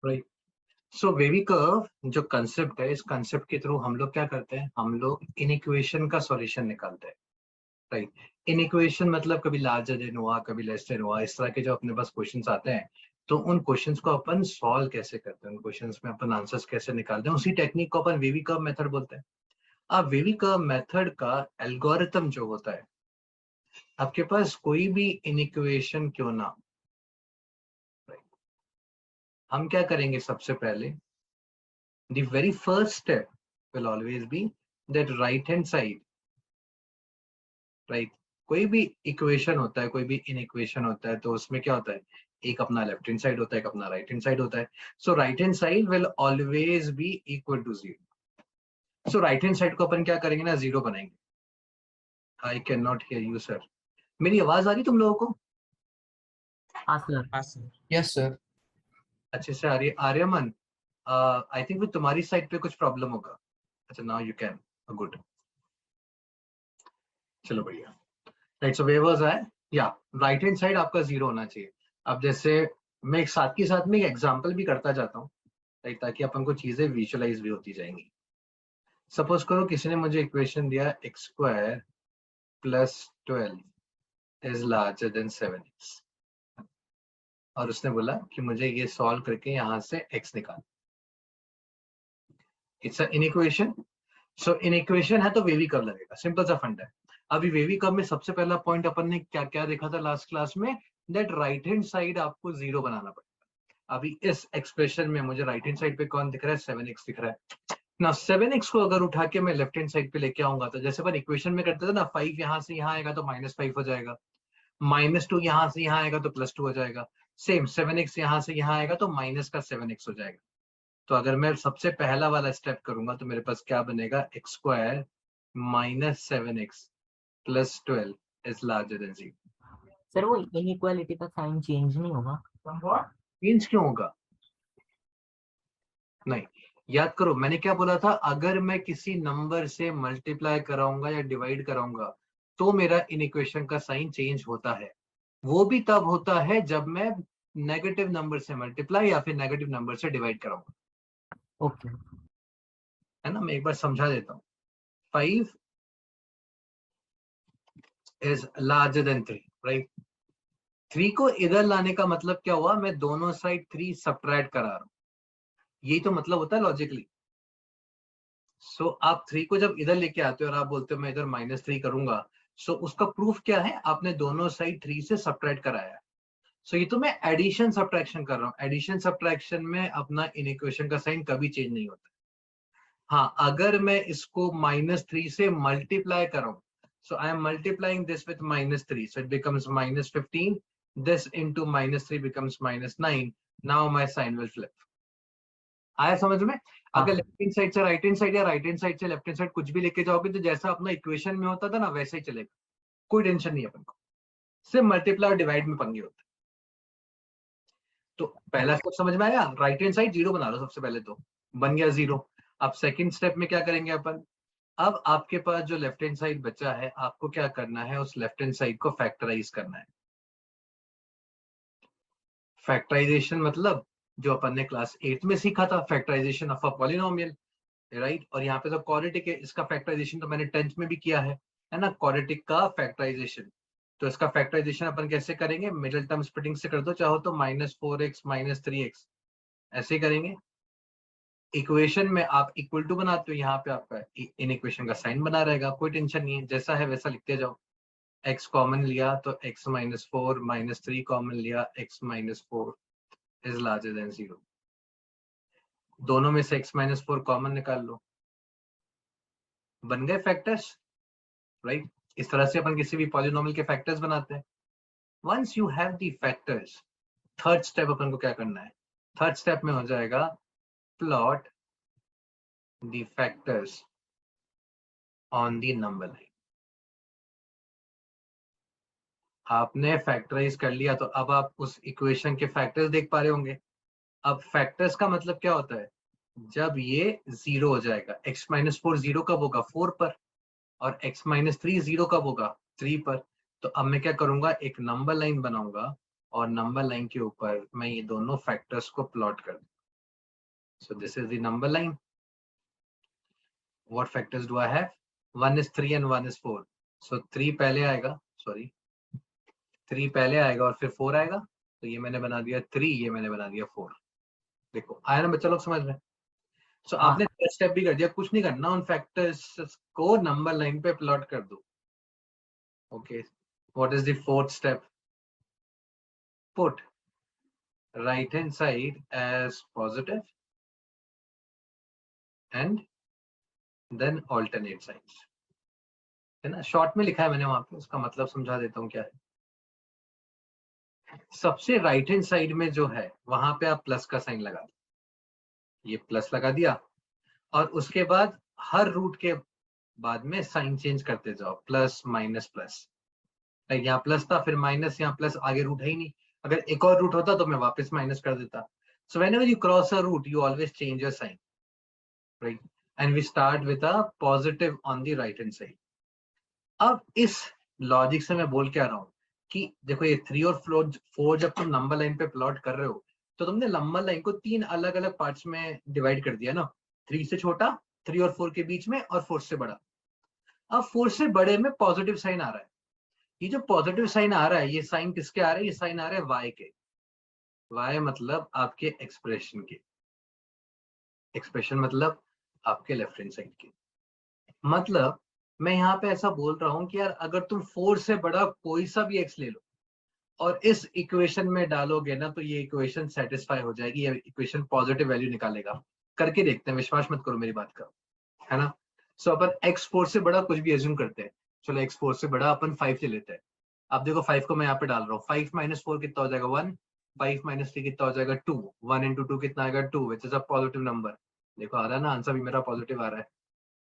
Right. सो wavy curve जो concept है, इस कंसेप्ट के थ्रू हम लोग क्या करते हैं, हम लोग इनइक्वेशन का सॉल्यूशन निकालते हैं। राइट। इनइक्वेशन मतलब कभी लार्जर देन हुआ, कभी लेस देन हुआ, इस तरह के जो अपने पास क्वेश्चंस आते हैं, तो उन क्वेश्चंस को अपन सॉल्व कैसे करते हैं, उन क्वेश्चंस में अपन आंसर्स कैसे निकालते हैं, उसी टेक्निक को अपन वेवी कर्व मेथड बोलते हैं। अब वेवी कर्व मेथड का एल्गोरिथम जो होता है, आपके पास कोई भी इनइक्वेशन क्यों ना, हम क्या करेंगे, सबसे पहले the very first step will always be that right hand side, right? कोई भी इक्वेशन होता है, कोई भी इनइक्वेशन होता है, तो उसमें क्या होता है, एक अपना लेफ्ट हैंड साइड होता है, एक अपना राइट हैंड साइड होता है। So right hand side will always be equal to zero. So right hand side को अपन क्या करेंगे ना, जीरो बनाएंगे। I can not hear you sir, मेरी आवाज आ रही तुम लोगों को? हाँ सर। Yes sir. अच्छे से आ रही है? आर्यमन, आई थिंक तुम्हारी साइड पे कुछ प्रॉब्लम होगा। अच्छा, नाउ यू कैन, गुड, चलो बढ़िया। राइट, सो वेवर्स है या राइट हैंड साइड आपका जीरो होना चाहिए। अब जैसे मैं एक साथ के साथ में एक एग्जांपल भी करता जाता हूँ, राइट, ताकि अपन को चीजें विजुअलाइज भी होती जाएंगी। सपोज करो किसी ने मुझे इक्वेशन दिया x square plus 12 is larger then 7x, और उसने बोला कि मुझे ये सॉल्व करके यहाँ से x निकाल। It's in equation. So in equation है तो वेवी कर्व लगेगा, सिंपल सा फंड है। अभी वेवी कर्व में सबसे पहला पॉइंट अपन ने क्या क्या देखा था लास्ट क्लास में, दैट राइट हैंड साइड आपको जीरो बनाना पड़ेगा। अभी इस एक्सप्रेशन में मुझे राइट हैंड साइड पे कौन दिख रहा है, 7x दिख रहा है ना। 7x को अगर उठा के मैं लेफ्ट हैंड साइड पे लेके आऊंगा, तो जैसे अपन इक्वेशन में करते थे ना, 5 यहाँ से यहाँ आएगा तो -5 हो जाएगा, -2 यहाँ से यहाँ आएगा तो +2 हो जाएगा, सेम 7x यहाँ से यहाँ आएगा तो माइनस का 7x हो जाएगा। तो अगर मैं सबसे पहला वाला स्टेप करूंगा तो मेरे पास क्या बनेगा, x square -7x plus 12 is larger then 0। Sir वो इनइक्वालिटी का साइन चेंज नहीं होगा? चेंज क्यों होगा? नहीं, याद करो मैंने क्या बोला था, अगर मैं किसी नंबर से मल्टीप्लाई कराऊंगा या डिवाइड कराऊंगा तो मेरा इनइक्वेशन का साइन चेंज होता है। वो भी तब होता है जब मैं नेगेटिव नंबर से मल्टीप्लाई या फिर नेगेटिव नंबर से डिवाइड कराऊंगा। ओके। है ना, मैं एक बार समझा देता हूँ। 5 is larger than 3, right? 3 को इधर लाने का मतलब क्या हुआ, मैं दोनों साइड 3 सब्ट्रैक्ट करा रहा हूँ, यही तो मतलब होता है लॉजिकली। सो आप 3 को जब इधर लेके आते हो और आप बोलते हो मैं इधर -3 करूंगा, सो उसका प्रूफ क्या है, आपने दोनों साइड 3 से सब्ट्रैक्ट कराया है। सो ये तो मैं एडिशन सब्ट्रैक्शन कर रहा हूँ। एडिशन सब्ट्रैक्शन में अपना इनइक्वेशन का साइन कभी चेंज नहीं होता। हाँ, अगर मैं इसको -3 से मल्टीप्लाई करूं, so I am multiplying this with -3, so it becomes -15, this into -3 becomes -9, now my sign will flip। आया समझ में? अगर लेफ्ट हैंड साइड से राइट हैंड साइड या राइट हैंड साइड से लेफ्ट हैंड साइड कुछ भी लेके जाओगे तो जैसा अपना इक्वेशन में होता था ना वैसे ही चलेगा, कोई टेंशन नहीं है अपन को, सिर्फ मल्टीप्लाई और डिवाइड में पंगे होते हैं। तो पहला स्टेप समझ में आया, राइट हैंड साइड जीरो बना लो, सबसे पहले तो बन गया जीरो। अब सेकंड स्टेप में क्या करेंगे अपन, अब आपके पास जो लेफ्ट हैंड साइड बचा है, आपको क्या करना है, उस लेफ्ट हैंड साइड को फैक्टराइज करना है। फैक्टराइजेशन मतलब जो अपन ने क्लास 8 में सीखा था, factorisation of a polynomial, right. और यहाँ पे तो क्वाड्रेटिक है, इसका फैक्टराइजेशन तो मैंने 10th में भी किया है ना, क्वाड्रेटिक का फैक्टराइजेशन। तो इसका फैक्टराइजेशन अपन कैसे करेंगे, मिडिल टर्म स्प्लिटिंग से कर दो, चाहो तो -4x -3x ऐसे ही करेंगे। इक्वेशन में आप इक्वल टू बनाते हो, यहाँ पे आपका इन इक्वेशन का साइन बना रहेगा, कोई टेंशन नहीं है, जैसा है वैसा लिखते जाओ। x कॉमन लिया तो x -4 -3 कॉमन लिया, x -4 इज लार्जर देन 0। दोनों में से x -4 कॉमन निकाल लो, बन गए फैक्टर्स, राइट। इस तरह से अपन किसी भी पॉलिनोमियल के फैक्टर्स बनाते हैं। Once you have the factors, third step अपन को क्या करना है, थर्ड स्टेप में हो जाएगा plot the factors on the number line. आपने फैक्टराइज कर लिया तो अब आप उस इक्वेशन के फैक्टर्स देख पा रहे होंगे। अब फैक्टर्स का मतलब क्या होता है, जब ये 0 हो जाएगा, x -4 0 कब होगा, 4 पर, और x -3 0 कब होगा, 3 पर। तो अब मैं क्या करूंगा, एक नंबर लाइन बनाऊंगा और नंबर लाइन के ऊपर मैं ये दोनों फैक्टर्स को प्लॉट कर दूंगा। So this is the number line. What factors do I have? 1 is 3 and 1 is 4. So 3 पहले आएगा, sorry, 3 पहले आएगा और फिर 4 आएगा. तो ये मैंने बना दिया 3, ये मैंने बना दिया 4. देखो आया ना बच्चा लोग समझ में? So हाँ. आपने फर्स्ट स्टेप भी कर दिया, कुछ नहीं करना, उन फैक्टर्स को नंबर लाइन पे प्लॉट कर दो. Okay. What is the fourth step? Put right hand side as positive and then alternate sides. है ना, शॉर्ट में लिखा है मैंने वहां पे, उसका मतलब समझा देता हूँ क्या है. सबसे राइट हैंड साइड में जो है वहां पे आप प्लस का साइन लगा दो. ये प्लस लगा दिया और उसके बाद हर रूट के बाद में साइन चेंज करते जाओ, प्लस माइनस प्लस. यहाँ प्लस था फिर माइनस, यहाँ प्लस, आगे रूट है ही नहीं. अगर एक और रूट होता तो मैं वापस माइनस कर देता. So whenever you cross a root you always change your sign, right? And we start with a positive on the right hand side. अब इस लॉजिक से मैं बोल क्या रहा हूँ कि देखो ये 3 और 4 जब तुम नंबर लाइन पे प्लॉट कर रहे हो तो तुमने नंबर लाइन को 3 अलग अलग पार्ट्स में डिवाइड कर दिया ना. 3 से छोटा, 3 और 4 के बीच में, और 4 से बड़ा. अब 4 से बड़े में पॉजिटिव साइन आ रहा है. ये जो पॉजिटिव साइन आ रहा है ये साइन किसके आ रहे हैं? ये साइन आ रहे हैं वाई के. वाई मतलब आपके एक्सप्रेशन के. एक्सप्रेशन मतलब आपके लेफ्ट हैंड साइड के. मतलब मैं यहाँ पे ऐसा बोल रहा हूँ कि यार अगर तुम 4 से बड़ा कोई सा भी एक्स ले लो और इस इक्वेशन में डालोगे ना तो ये इक्वेशन सेटिस्फाई हो जाएगी, ये इक्वेशन पॉजिटिव वैल्यू निकालेगा. करके देखते हैं, विश्वास मत करो मेरी बात का, है ना. सो अपन x4 से बड़ा कुछ भी एज्यूम करते हैं. चलो x4 से बड़ा अपन 5 ले लेते हैं. अब देखो 5 को मैं यहाँ पे डाल रहा हूँ. 5 माइनस 4 कितना हो जाएगा? 1. 5 माइनस 3 कितना हो जाएगा? 2. 1 इंटू 2 कितना आएगा? 2, which is a positive number. देखो आ रहा है ना, आंसर भी मेरा पॉजिटिव आ रहा है.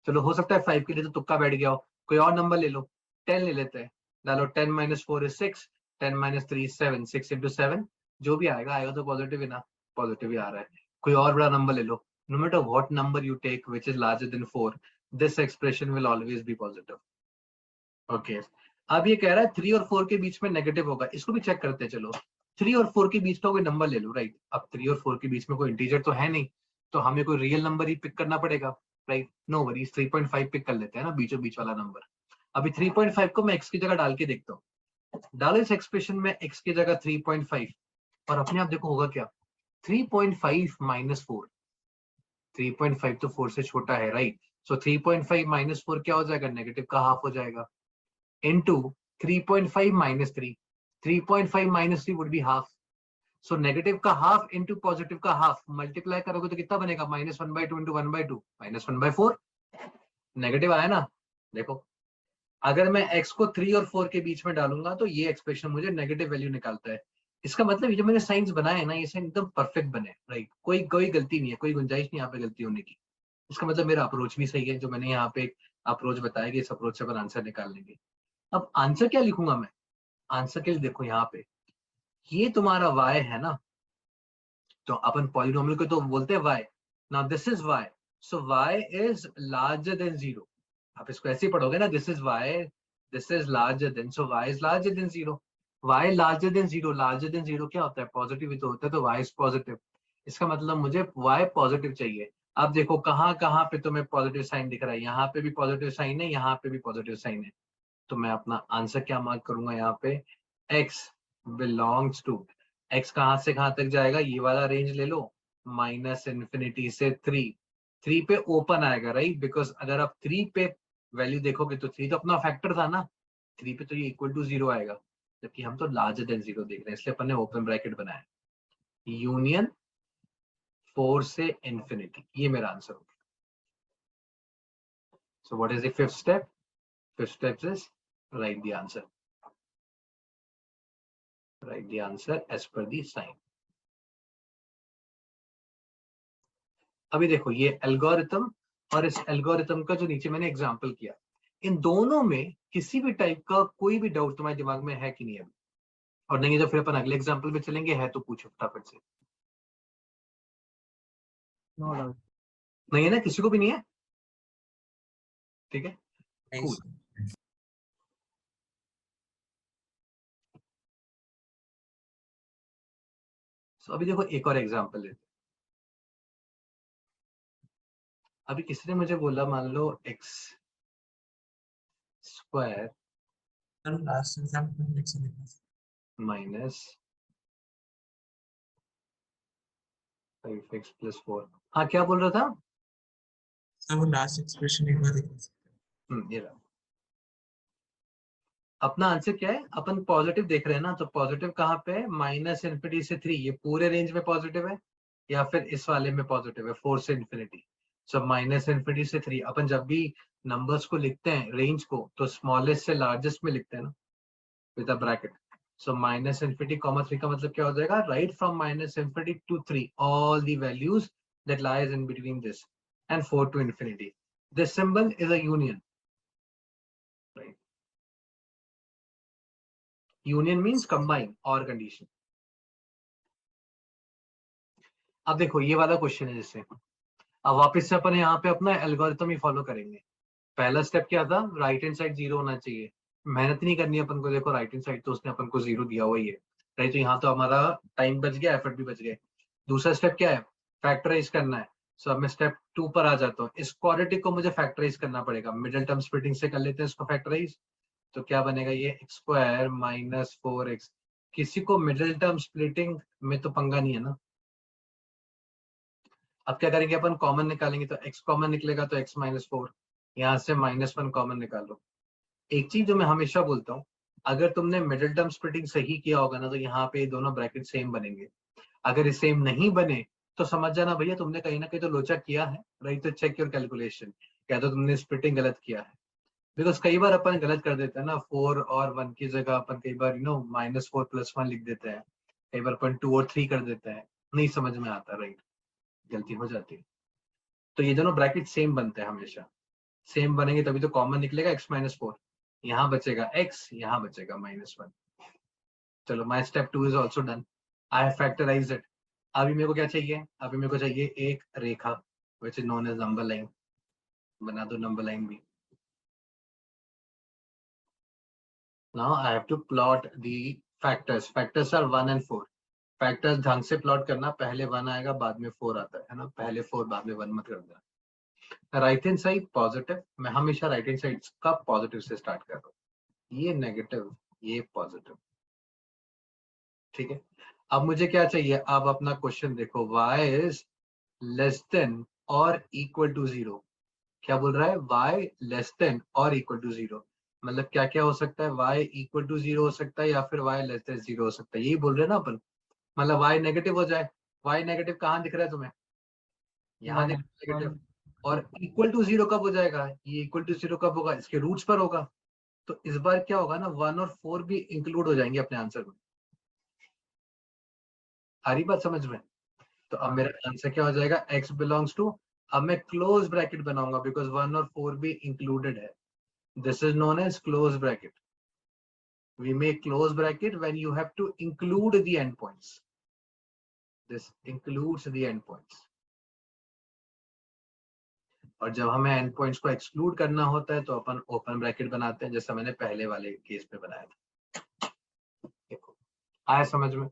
चलो हो सकता है 5 के लिए तो तुक्का बैठ गया हो, कोई और नंबर ले लो. 10 ले लेते हैं. डालो 10 minus 4 is 6, 10 minus 3 is 7, 6 into 7, जो भी आएगा आएगा तो पॉजिटिव ही ना. पॉजिटिव ही आ रहा है. कोई और बड़ा नंबर ले लो. No matter what number you take which is larger than 4, this expression will always be positive. Okay. अब ये कह रहा है 3 और 4 के बीच में नेगेटिव होगा. इसको भी चेक करते हैं. चलो 3 और 4 के बीच का कोई नंबर ले लो, राइट? अब 3 और 4 के बीच में कोई इंटीजर तो है नहीं, तो हमें कोई रियल नंबर ही पिक करना पड़ेगा, राइट? नो वरीज, 3.5 पिक कर लेते हैं ना, बीचों बीच वाला नंबर. अभी 3.5 को मैं एक्स की जगह डाल के देखता हूँ. डालो इस एक्सप्रेशन में एक्स की जगह 3.5 और अपने आप देखो होगा क्या. 3.5 माइनस 4, 3.5 तो 4 से छोटा है, राइट? सो 3.5 माइनस 4 क्या हो जाएगा? नेगेटिव का हाफ हो जाएगा. Into 3.5 minus 3. 3.5 minus 3 would be half. So negative का half into positive का half multiply करोगे तो कितना बनेगा? minus 1/2 into 1/2 minus 1/4. नेगेटिव आया ना. देखो अगर मैं x को 3 और 4 के बीच में डालूंगा तो ये एक्सप्रेशन मुझे नेगेटिव वैल्यू निकालता है. इसका मतलब ये जो मैंने साइंस बनाए ना, ये साइन एकदम परफेक्ट बने, राइट? कोई कोई गलती नहीं है, कोई गुंजाइश नहीं यहाँ पे गलती होने की. इसका मतलब मेरा अप्रोच भी सही है, जो मैंने यहाँ पे एक अप्रोच बताया कि इस अप्रोच से अपन आंसर निकाल लेंगे. अब आंसर क्या लिखूंगा मैं? आंसर के लिए देखो यहाँ पे ये तुम्हारा y है ना, तो अपन पॉलिनोमियल को तो बोलते हैं y. Now this is y, so y is larger then 0. आप इसको ऐसे ही पढ़ोगे ना, this is y, this is larger then, so y is larger then 0. y larger than 0, larger than 0 क्या होता है? पॉजिटिव ही तो होता है, तो y इज पॉजिटिव. इसका मतलब मुझे y पॉजिटिव चाहिए. अब देखो कहाँ कहाँ पे तुम्हें पॉजिटिव साइन दिख रहा है. यहाँ पे भी पॉजिटिव साइन है, यहाँ पे भी पॉजिटिव साइन है. तो मैं अपना आंसर क्या मार्क करूंगा यहाँ पे? x बिलोंग्स टू, x कहां से कहां तक जाएगा? ये वाला रेंज ले लो, माइनस इन्फिनिटी से 3. 3 पे ओपन आएगा, राइट? बिकॉज अगर आप 3 पे वैल्यू देखोगे तो 3 तो अपना फैक्टर था ना, 3 पे तो ये इक्वल टू 0 आएगा, जबकि हम तो लार्जर देन 0 देख रहे हैं, इसलिए अपन ने ओपन ब्रैकेट बनाया. यूनियन 4 से इन्फिनिटी, ये मेरा आंसर होगा. So what is the fifth step? Fifth step is right the answer. Write the answer as per the sign. अभी देखो ये एल्गोरिथम और इस एल्गोरिथम का जो नीचे मैंने एग्जांपल किया, इन दोनों में किसी भी टाइप का कोई भी डाउट तुम्हारे दिमाग में है कि नहीं अभी? और नहीं है तो फिर अपन अगले एग्जांपल पे चलेंगे. है तो पूछो फटाफट से. No doubt. नहीं है ना, किसी को भी नहीं है? ठीक है, कूल. अभी देखो एक और एग्जांपल लेते हैं. अभी किसी ने मुझे बोला मान लो x square sir last example में लिख सकते माइनस 5x प्लस 4। हाँ क्या बोल रहा था? सर वो लास्ट एक्सप्रेशन एक बार दिखा सकते हैं। ये रहा। अपना आंसर क्या है? अपन पॉजिटिव देख रहे हैं ना, तो पॉजिटिव कहाँ पे है? माइनस इन्फिनिटी से 3, ये पूरे रेंज में पॉजिटिव है या फिर इस वाले में पॉजिटिव है 4 से इन्फिनिटी? सो माइनस इन्फिनिटी से 3। अपन जब भी नंबर्स को लिखते हैं रेंज को, तो स्मॉलेस्ट से लार्जेस्ट में लिखते हैं ना, with a bracket. So minus infinity comma 3 का मतलब क्या हो जाएगा? Right from minus infinity to 3 all the values that lies in between this and 4 to infinity. This symbol is a union, right? Union means combine or condition. अब देखो ये वाला question है जैसे, अब वापस से अपन यहाँ पे अपना एल्गोरिथम ही फॉलो करेंगे। पहला स्टेप क्या था? राइट हैंड साइड 0 होना चाहिए। मेहनत नहीं करनी है अपन को। देखो राइट हैंड साइड तो उसने अपन को 0 दिया हुआ ही है, राइट? तो यहाँ तो हमारा टाइम बच गया, एफर्ट भी बच गए। दूसरा स्टेप क्या है? फैक्टराइज करना है। सो अब मैं स्टेप 2 पर आ जाता हूँ। इस क्वाड्रेटिक को मुझे फैक्टराइज करना पड़ेगा। मिडिल टर्म स्प्लिटिंग से कर लेते हैं इसको फैक्टराइज। तो क्या बनेगा? ये एक्स स्क्वायर माइनस 4x। किसी को मिडिल टर्म स्प्लिटिंग में तो पंगा नहीं है ना। अब क्या करेंगे? अपन कॉमन निकालेंगे, तो x कॉमन निकलेगा तो x माइनस 4, यहाँ से -1 कॉमन निकालो। एक चीज जो मैं हमेशा बोलता हूँ, अगर तुमने मिडिल टर्म स्प्लिटिंग सही किया होगा ना, तो यहाँ पे दोनों ब्रैकेट सेम बनेंगे। अगर ये सेम नहीं बने तो समझ जाना भैया तुमने कहीं ना कहीं तो लोचा किया है, राइट? तो चेक योर कैलकुलेशन, या तो तुमने स्प्लिटिंग गलत किया है। बिकॉज कई बार अपन गलत कर देते हैं ना, 4 और 1 की जगह अपन कई बार -4 + 1 लिख देते हैं। कई बार अपन 2 और 3 कर देते हैं, नहीं समझ में आता, राइट? गलती हो जाती है। तो ये दोनों ब्रैकेट सेम बनते हैं हमेशा। सेम बनेंगे तभी तो कॉमन निकलेगा x माइनस 4। यहाँ बचेगा x, यहाँ बचेगा -1। चलो माई step 2 is also done. I have factorised it. अभी मेरे को क्या चाहिए? अभी मेरे को चाहिए एक रेखा which is known as number line. बना दो नंबर लाइन भी। Now I have to plot the factors. Factors are 1 and 4। Factors ढंग से प्लॉट करना, पहले 1 आएगा बाद में 4 आता है ना। पहले 4 बाद में 1 मत कर देना। राइट हैंड साइड पॉजिटिव, मैं हमेशा राइट हैंड साइड का पॉजिटिव से स्टार्ट कर रहा हूँ। ये नेगेटिव, ये पॉजिटिव, ठीक है? अब मुझे क्या चाहिए? अब अपना क्वेश्चन देखो, y इज लेस देन और इक्वल टू 0। क्या बोल रहा है? y लेस देन और इक्वल टू 0। मतलब क्या क्या हो सकता है? y इक्वल टू 0 हो सकता है, या फिर y लेस देन 0 हो सकता है। यही बोल रहे हैं ना अपन। मतलब y नेगेटिव हो जाए। y नेगेटिव कहाँ दिख रहा है तुम्हें? यहाँ दिख रहा है नेगेटिव। और इक्वल टू 0 कब हो जाएगा? ये इक्वल टू 0 कब होगा? इसके रूट्स पर होगा। तो इस बार क्या होगा ना, 1 और 4 भी इंक्लूड हो जाएंगे अपने आंसर में। आ रही बात समझ में? तो अब मेरा आंसर क्या हो जाएगा? x बिलोंग्स टू, अब मैं क्लोज ब्रैकेट बनाऊंगा बिकॉज 1 और 4 भी इंक्लूडेड है। This is known as close bracket. We make close bracket when you have to include the endpoints. This includes the endpoints. और जब हमें endpoints को exclude करना होता है तो अपन open bracket बनाते हैं, जैसा मैंने पहले वाले केस में बनाया था। देखो आया समझ में?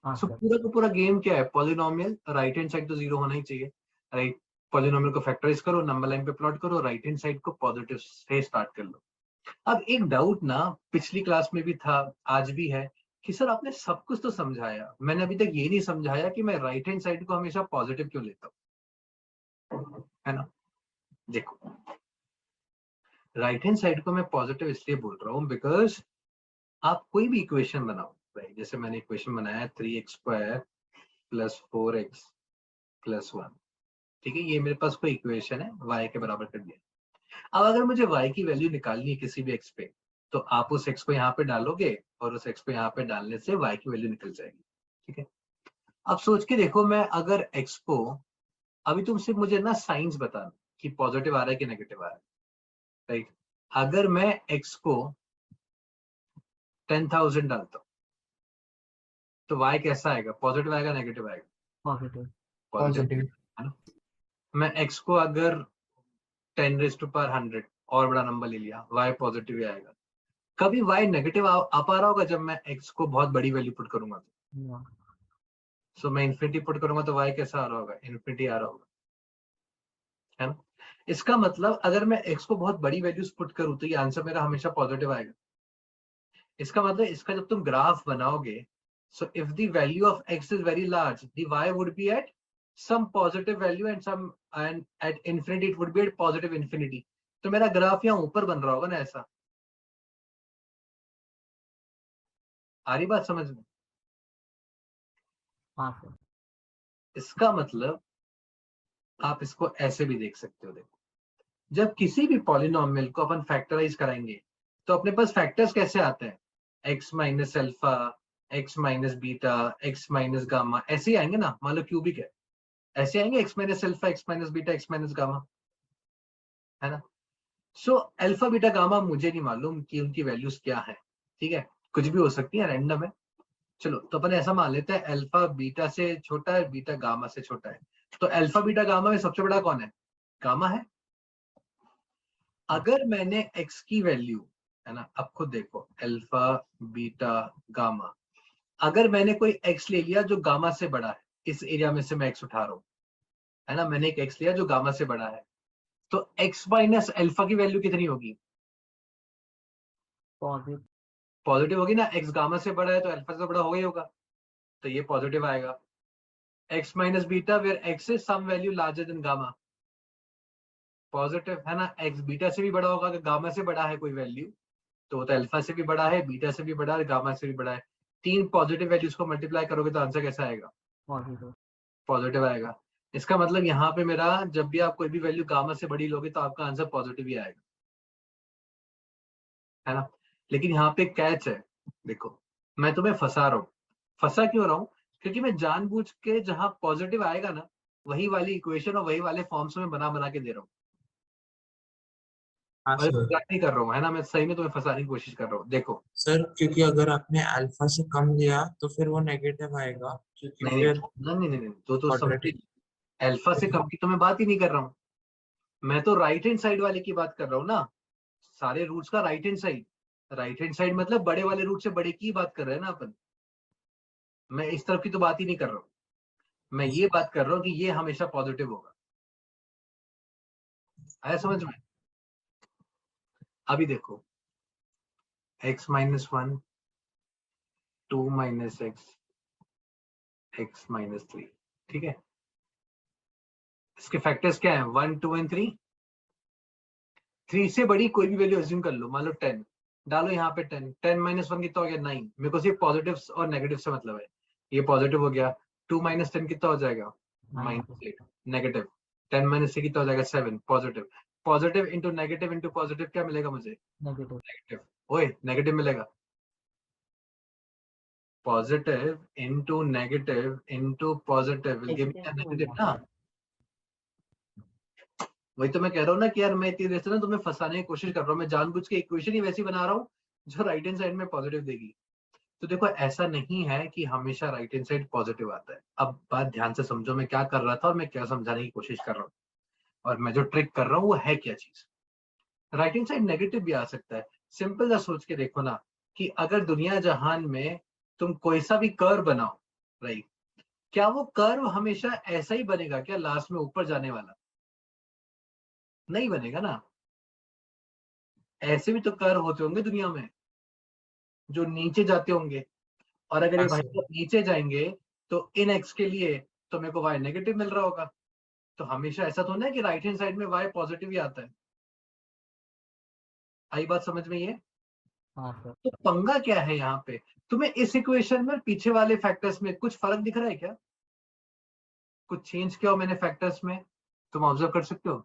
सो पूरा का पूरा गेम क्या है? पॉलिनोमियल, राइट हैंड साइड तो 0 होना ही चाहिए, राइट? पॉलिनोमियल को फैक्टराइज करो, नंबर लाइन पे प्लॉट करो, राइट हैंड साइड को पॉजिटिव से स्टार्ट कर लो। अब एक डाउट ना पिछली क्लास में भी था, आज भी है, कि सर आपने सब कुछ तो समझाया, मैंने अभी तक ये नहीं समझाया कि मैं राइट हैंड साइड को हमेशा पॉजिटिव क्यों लेता हूँ, है ना? देखो राइट हैंड साइड को मैं पॉजिटिव इसलिए बोल रहा हूँ बिकॉज आप कोई भी इक्वेशन बनाओ, राइट? जैसे मैंने इक्वेशन बनाया 3x square plus 4x plus 1, ठीक है? ये मेरे पास कोई इक्वेशन है, y के बराबर कर दिया। अब अगर मुझे y की वैल्यू निकालनी है किसी भी x पे, तो आप उस x को यहाँ पे डालोगे और उस x को यहाँ पे डालने से y की वैल्यू निकल जाएगी, ठीक है? अब सोच के देखो, मैं अगर x को, अभी तुम सिर्फ मुझे ना साइंस बताना कि पॉजिटिव आ रहा है कि नेगेटिव आ रहा है, राइट? अगर मैं x को 10,000 डालता हूँ तो y कैसा आएगा? पॉजिटिव आएगा नेगेटिव आएगा? पॉजिटिव, है ना? मैं x को अगर 10⁻100 और बड़ा नंबर ले लिया, y पॉजिटिव ही आएगा। कभी y नेगेटिव आ पा रहा होगा जब मैं x को बहुत बड़ी वैल्यू पुट करूंगा तो? सो मैं इन्फिनिटी पुट करूंगा तो y कैसा आ रहा होगा, इन्फिनिटी आ रहा होगा, है ना। इसका मतलब अगर मैं x को बहुत बड़ी वैल्यूज पुट करूं तो ये आंसर मेरा हमेशा पॉजिटिव आएगा। इसका मतलब इसका जब तुम ग्राफ बनाओगे, so if the value of x is very large, the y would be at some positive value and at infinity it would be at positive infinity। तो मेरा ग्राफ यहाँ ऊपर बन रहा होगा ना ऐसा। आ रही बात समझ में? हाँ सर। इसका मतलब आप इसको ऐसे भी देख सकते हो। देखो, जब किसी भी पॉलिनोमियल को अपन फैक्टराइज कराएंगे तो अपने पास फैक्टर्स कैसे आते हैं, x minus alpha, x minus beta, x minus gamma, ऐसे ही आएंगे ना। मान लो क्यूबिक है, ऐसे आएंगे x minus alpha, x minus beta, x minus gamma, है ना। सो अल्फा बीटा गामा मुझे नहीं मालूम कि उनकी वैल्यूज क्या है, ठीक है, कुछ भी हो सकती है, रैंडम है। चलो तो अपन ऐसा मान लेते हैं अल्फा बीटा से छोटा है, बीटा गामा से छोटा है। तो अल्फा बीटा गामा में सबसे बड़ा कौन है, गामा है। अगर मैंने x की वैल्यू, है ना, अब खुद देखो अल्फा बीटा गामा, अगर मैंने कोई x ले लिया जो गामा से बड़ा है, इस एरिया में से मैं x उठा रहा हूं, है ना, मैंने एक x लिया जो गामा से बड़ा है, तो x माइनस अल्फा की वैल्यू कितनी होगी, पॉजिटिव। पॉजिटिव होगी ना। x गामा से बड़ा है तो अल्फा से बड़ा होगा ही होगा, तो ये पॉजिटिव आएगा। x minus beta where x is some value larger than gamma, positive, है ना। x बीटा से भी बड़ा होगा, अगर गामा से बड़ा है कोई वैल्यू तो अल्फा से भी बड़ा है, बीटा से भी बड़ा है, गामा से भी बड़ा है। तीन पॉजिटिव वैल्यूज को मल्टीप्लाई करोगे तो आंसर कैसा आएगा, पॉजिटिव। पॉजिटिव आएगा। इसका मतलब यहाँ पे मेरा जब भी आप कोई भी वैल्यू गामा से बड़ी लोगे तो आपका आंसर पॉजिटिव ही आएगा, है ना। लेकिन यहाँ पे कैच है, देखो मैं तुम्हें फंसा रहा हूँ। फंसा क्यों रहा हूँ, क्योंकि मैं जानबूझ के जहां पॉजिटिव आएगा ना वही वाली इक्वेशन और वही वाले फॉर्म्स में बना बना के दे रहा हूँ, हाँ और सर। मजाक नहीं कर रहा हूँ, है ना। मैं सही में तुम्हें फंसाने की कोशिश कर रहा हूँ। देखो सर क्योंकि अगर आपने अल्फा से कम लिया तो फिर वो नेगेटिव आएगा, क्योंकि नहीं नहीं फिर नहीं नहीं नहीं, तो समझे, क्वाड्रेटिक। अल्फा से कम की तो मैं बात ही नहीं कर रहा हूँ। मैं तो राइट हैंड साइड वाले की बात कर रहा हूँ ना, सारे रूट्स का right hand side. Right hand side मतलब बड़े वाले रूट से बड़े की बात कर रहे हैं ना अपन। मैं इस तरफ की तो बात ही नहीं कर रहा हूँ, मैं ये बात कर रहा हूँ कि ये हमेशा पॉजिटिव होगा। आया समझ में? अभी देखो x minus one, 2 minus x, x minus three, ठीक है। इसके फैक्टर्स क्या है, 1 2 एंड 3। 3 से बड़ी कोई भी वैल्यू अज्यूम कर लो, मान लो 10 डालो यहाँ पे। 10 10 माइनस वन कितना हो गया, 9। मेरे को सिर्फ पॉजिटिव और नेगेटिव से मतलब है, ये पॉजिटिव हो गया। 2 माइनस 10 कितना हो जाएगा, माइनस 8। नेगेटिव 10 माइनस 3 कितना हो जाएगा, 7। पॉजिटिव, पॉजिटिव इंटू पॉजिटिव क्या मिलेगा मुझे, नेगेटिव। नेगेटिव। ओए नेगेटिव मिलेगा, positive into positive will give me a negative ना। वही तो मैं कह रहा हूँ ना कि यार मैं इतनी देर से ना तुम्हें फंसाने की कोशिश कर रहा हूँ, मैं जानबूझ के इक्वेशन ही वैसी बना रहा हूँ जो राइट हैंड साइड में पॉजिटिव देगी। तो देखो ऐसा नहीं है कि हमेशा राइट हैंड साइड पॉजिटिव आता है। अब बात ध्यान से समझो, मैं क्या कर रहा था और मैं क्या समझाने की कोशिश कर रहा हूँ, और मैं जो ट्रिक कर रहा हूँ वो है क्या चीज। राइट हैंड साइड नेगेटिव भी आ सकता है। सिंपल सा सोच के देखो ना, कि अगर दुनिया जहान में तुम कोई सा भी कर्व बनाओ, राइट, क्या वो कर्व हमेशा ऐसा ही बनेगा क्या, लास्ट में ऊपर जाने वाला? नहीं बनेगा ना। ऐसे भी तो कर्व होते होंगे दुनिया में जो नीचे जाते होंगे, और अगर ये हाँ भाई सर। साहब नीचे जाएंगे तो इन एक्स के लिए तो मेरे को वाई नेगेटिव मिल रहा होगा। तो हमेशा ऐसा तो नहीं है कि राइट हैंड साइड में वाई पॉजिटिव ही आता है। आई बात समझ में ये? हाँ सर। तो पंगा क्या है यहाँ पे, तुम्हें इस इक्वेशन में पीछे वाले फैक्टर्स में कुछ फर्क दिख रहा है क्या, कुछ चेंज किया हो मैंने फैक्टर्स में, तुम ऑब्जर्व कर सकते हो?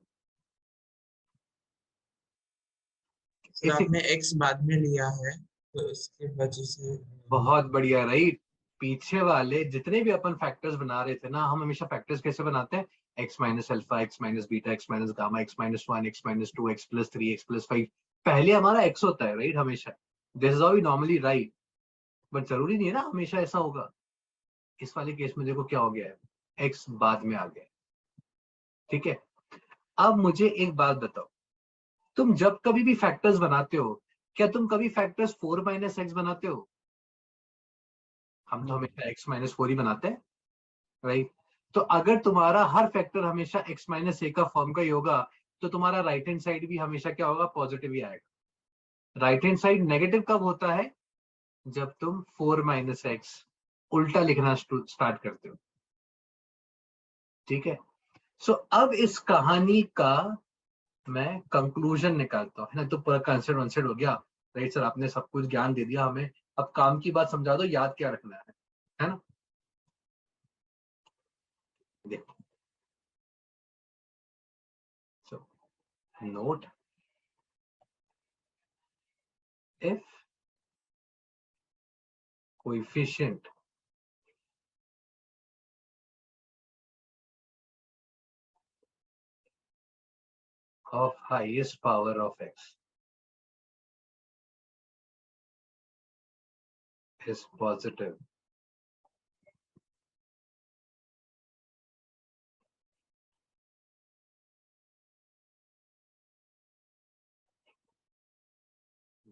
सर इस आपने x बाद में लिया है तो इसकी वजह से बहुत बढ़िया, राइट। पीछे वाले जितने भी अपन फैक्टर्स बना रहे थे ना, हम हमेशा फैक्टर्स कैसे बनाते हैं, x minus alpha, x minus beta, x minus gamma, x minus one, x minus two, x plus three, x plus five. पहले हमारा x होता है, राइट, हमेशा। This is how we normally write, but जरूरी नहीं है ना हमेशा ऐसा होगा। इस वाले केस में देखो क्या हो गया है, x बाद में आ गया, ठीक है। अब मुझे एक बात बताओ, तुम जब कभी भी फैक्टर्स बनाते हो, क्या तुम कभी फैक्टर्स 4 माइनस एक्स बनाते हो? हम तो नहीं। हमेशा x माइनस 4 ही बनाते हैं। राइट। तो अगर तुम्हारा हर फैक्टर हमेशा x माइनस ए का फॉर्म का ही होगा तो तुम्हारा राइट हैंड साइड भी हमेशा क्या होगा, पॉजिटिव ही आएगा। राइट हैंड साइड नेगेटिव कब होता है, जब तुम 4 माइनस एक्स उल्टा लिखना स्टार्ट करते हो, ठीक है। सो अब इस कहानी का मैं कंक्लूजन निकालता हूँ, है ना। तो पूरा कंसेप्ट वंसेप्ट हो गया, राइट सर, आपने सब कुछ ज्ञान दे दिया हमें, अब काम की बात समझा दो, याद क्या रखना है ना। देखो, so note if coefficient of highest power of x is positive,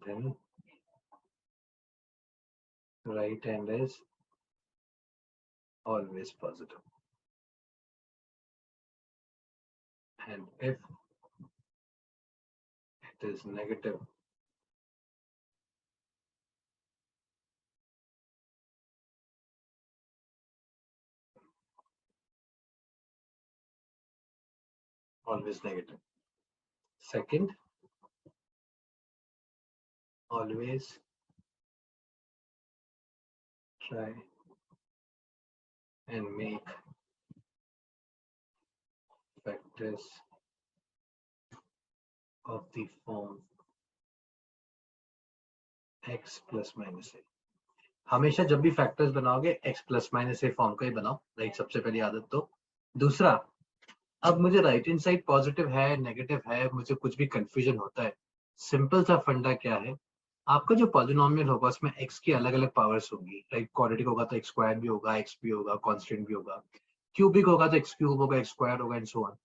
then right hand is always positive, and if it is negative, always negative. Second, always try and make factors of the form x plus minus a. हमेशा जब भी factors बनाओगे x plus minus ए form का ही बनाओ, right, सबसे पहली आदत। तो दूसरा, अब मुझे राइट हैंड साइड पॉजिटिव है नेगेटिव है, मुझे कुछ भी कंफ्यूजन होता है, सिंपल सा फंडा क्या है, आपका जो पॉलिनोमियल होगा उसमें x की अलग अलग पावर्स होंगी, राइट। क्वाड्रेटिक होगा तो x स्क्वायर भी होगा, x भी होगा, कांस्टेंट भी होगा। क्यूबिक होगा तो x क्यूब होगा, x स्क्वायर होगा, एंड सो ऑन।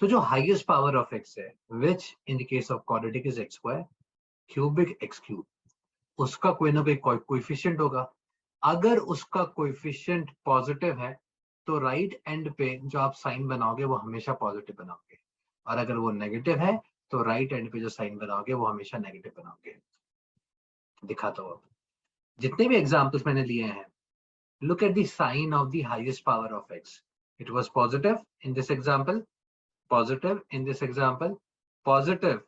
तो जो हाईएस्ट पावर ऑफ x है, which in the case of quadratic is x square, cubic x cube, उसका कोई ना कोई कोएफिशिएंट होगा। अगर उसका कोएफिशिएंट पॉजिटिव है तो राइट एंड पे जो आप साइन बनाओगे वो हमेशा पॉजिटिव बनाओगे, और अगर वो नेगेटिव है तो राइट एंड पे जो साइन बनाओगे वो हमेशा नेगेटिव बनाओगे। दिखाता हूँ, अब जितने भी एग्जांपल्स मैंने लिए हैं, look at the sign of the highest power of x. It was positive in this example, positive in this example, positive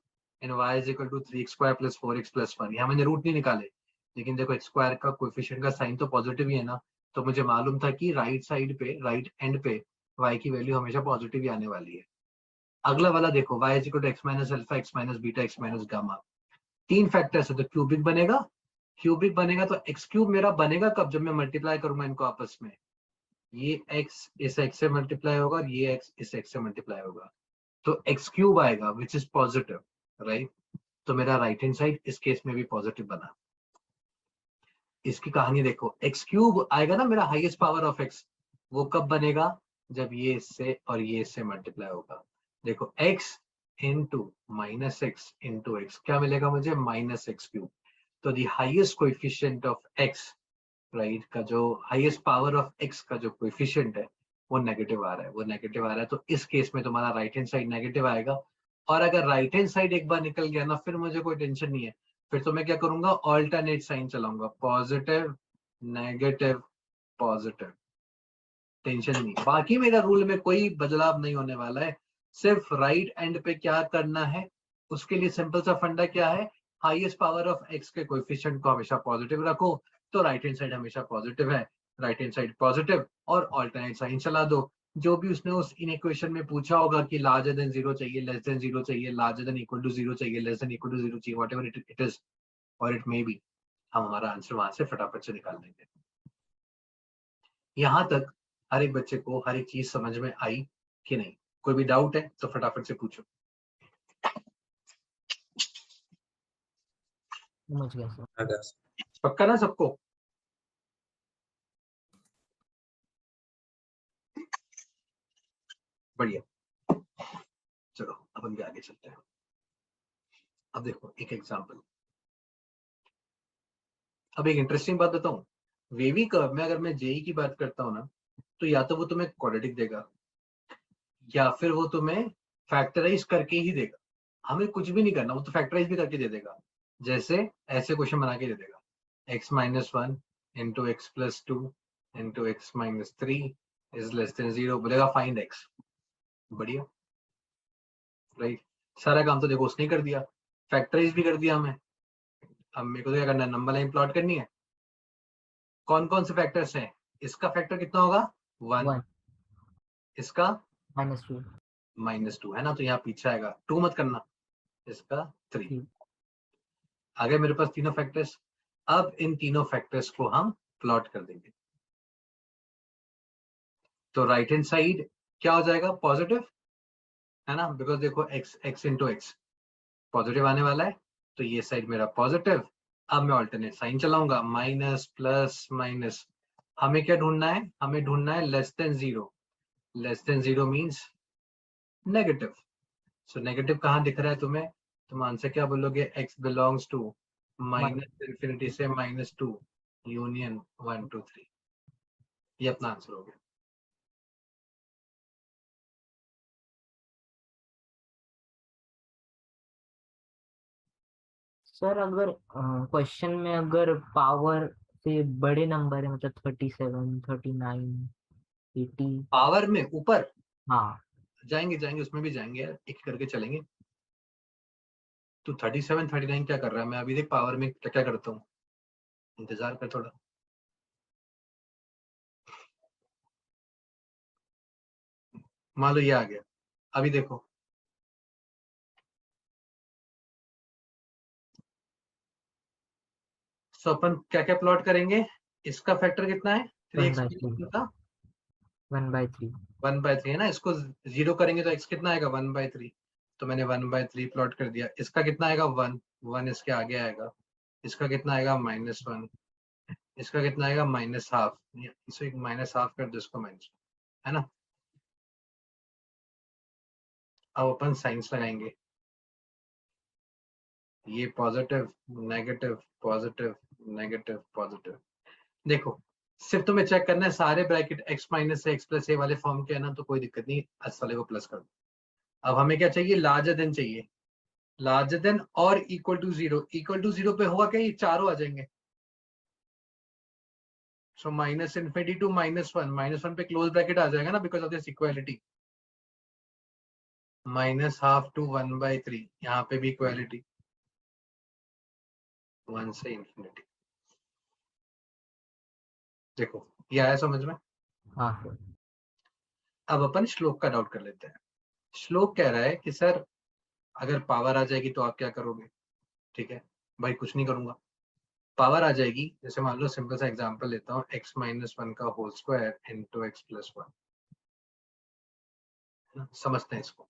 in y is equal to 3x square plus 4x plus 1. यहाँ मैंने root नहीं निकाले, लेकिन देखो x square का coefficient का sign तो positive ही है ना, तो मुझे मालूम था कि राइट साइड पे, राइट एंड पे y की वैल्यू हमेशा पॉजिटिव ही आने वाली है। अगला वाला देखो, y is equal to x minus alpha, x minus beta, x minus gamma, तीन फैक्टर्स है तो क्यूबिक बनेगा। क्यूबिक बनेगा तो एक्स क्यूब मेरा बनेगा कब, जब मैं मल्टीप्लाई करूंगा इनको आपस में, ये x इस x से मल्टीप्लाई होगा और ये x इस x से मल्टीप्लाई होगा, तो x क्यूब आएगा विच इज पॉजिटिव, राइट। तो मेरा राइट हैंड साइड इस केस में भी पॉजिटिव बना। इसकी कहानी देखो, x क्यूब आएगा ना मेरा हाईएस्ट पावर ऑफ x, वो कब बनेगा, जब ये इससे और ये इससे मल्टीप्लाई होगा। देखो x into minus x into x, क्या मिलेगा मुझे, माइनस एक्स क्यूब। तो the highest coefficient of x, right, का जो हाईएस्ट पावर ऑफ x का जो कोएफिशिएंट है वो नेगेटिव आ रहा है, वो नेगेटिव आ रहा है। तो इस केस में तुम्हारा राइट हैंड साइड नेगेटिव आएगा, और अगर राइट हैंड साइड एक बार निकल गया ना, फिर मुझे कोई टेंशन नहीं है, फिर तो मैं क्या करूंगा, ऑल्टरनेट साइन चलाऊंगा, पॉजिटिव नेगेटिव पॉजिटिव, टेंशन नहीं। बाकी मेरा रूल में कोई बदलाव नहीं होने वाला है, सिर्फ राइट एंड पे क्या करना है, उसके लिए सिंपल सा फंडा क्या है, हाईएस्ट पावर ऑफ x के कोएफिशिएंट को हमेशा पॉजिटिव रखो, तो राइट हैंड साइड हमेशा पॉजिटिव है, राइट हैंड साइड पॉजिटिव, और ऑल्टरनेट साइन चला दो। जो भी उसने उस इन इक्वेशन में पूछा होगा कि लार्जर देन जीरो चाहिए, लेस देन जीरो चाहिए, larger than equal to zero चाहिए, less than equal to zero चाहिए, व्हाटएवर इट इज और इट मे बी, हम हमारा आंसर वहां से फटाफट से निकाल देंगे। यहाँ तक हर एक बच्चे को हर एक चीज समझ में आई कि नहीं, कोई भी डाउट है तो फटाफट से पूछो। समझ गया सर। पक्का ना सबको? बढ़िया, चलो अब हम आगे चलते हैं। अब देखो एक एग्जांपल, अब एक इंटरेस्टिंग बात बताऊं, वेवी कर्व में अगर मैं जेई की बात करता हूँ ना, तो या तो वो तुम्हें क्वाड्रेटिक देगा या फिर वो तुम्हें फैक्टराइज करके ही देगा। हमें कुछ भी नहीं करना, वो तो फैक्टराइज भी करके दे देगा। जैसे ऐसे क्वेश्चन बना के दे देगा, x - 1 into x plus 2 into x minus 3 is less than 0, बोलेगा फाइंड x। बढ़िया, राइट। सारा काम तो देखो उसने कर दिया, फैक्टराइज भी कर दिया हमें। अब मेरे को तो क्या करना है, नंबर लाइन प्लॉट करनी है। कौन कौन से फैक्टर्स हैं? इसका फैक्टर कितना होगा 1, 1 इसका -2 -2 है ना, तो यहाँ पीछे आएगा 2 मत करना, इसका 3। 3 आ गए मेरे पास तीनों फैक्टर्स। अब इन तीनों फैक्टर्स को हम प्लॉट कर देंगे। तो राइट हैंड साइड क्या हो जाएगा, पॉजिटिव है ना, बिकॉज देखो x इंटू एक्स पॉजिटिव आने वाला है, तो ये साइड मेरा पॉजिटिव। अब मैं ऑल्टरनेट साइन चलाऊंगा, माइनस प्लस माइनस। हमें क्या ढूंढना है, हमें ढूंढना है less than 0। Less than 0 means negative. So negative कहाँ दिख रहा है तुम्हें, तुम आंसर क्या बोलोगे, x belongs to minus infinity से -2 यूनियन 1 2 3। ये अपना आंसर हो गया। सर अगर क्वेश्चन में अगर पावर से बड़े नंबर है, मतलब 37 39 80, पावर में ऊपर हाँ जाएंगे जाएंगे, उसमें भी जाएंगे यार, एक करके चलेंगे। तो 37 39 क्या कर रहा है, मैं अभी देख पावर में क्या क्या करता हूँ, इंतजार कर थोड़ा। मान लो ये आ गया, अभी देखो सो अपन क्या क्या प्लॉट करेंगे। इसका फैक्टर कितना है 3x 1/3 का 1/3 1/3 है ना, इसको 0 करेंगे तो x कितना आएगा 1/3। तो मैंने 1/3 प्लॉट कर दिया। इसका कितना आएगा 1, 1 इसके आगे आएगा। इसका कितना आएगा -1, इसका कितना आएगा -½ इसको एक -½ कर दो, इसको माइनस, है ना। अब अपन साइंस लगाएंगे, ये positive negative positive negative positive. देखो सिर्फ तुम्हें चेक करना है, सारे ब्रैकेट x माइनस से x प्लस ए वाले फॉर्म के है ना, तो कोई दिक्कत नहीं, इस वाले को प्लस कर दो। अब हमें क्या चाहिए, लार्जर देन चाहिए, लार्जर देन और इक्वल टू 0। इक्वल टू 0 पे होगा क्या, ये चारों आ जाएंगे। सो माइनस इनफिनिटी टू -1, -1 पे क्लोज ब्रैकेट आ जाएगा ना, because of this equality. -½ to 1/3, यहाँ पे भी इक्वालिटी 1 से इंफिनिटी। देखो ये आया समझ में। हाँ सर। अब अपन श्लोक का डाउट कर लेते हैं। श्लोक कह रहा है कि सर अगर पावर आ जाएगी तो आप क्या करोगे। ठीक है भाई, कुछ नहीं करूंगा। पावर आ जाएगी, जैसे मान लो सिंपल सा एग्जांपल लेता हूँ, x - 1 का whole square into x plus 1। समझते हैं इसको,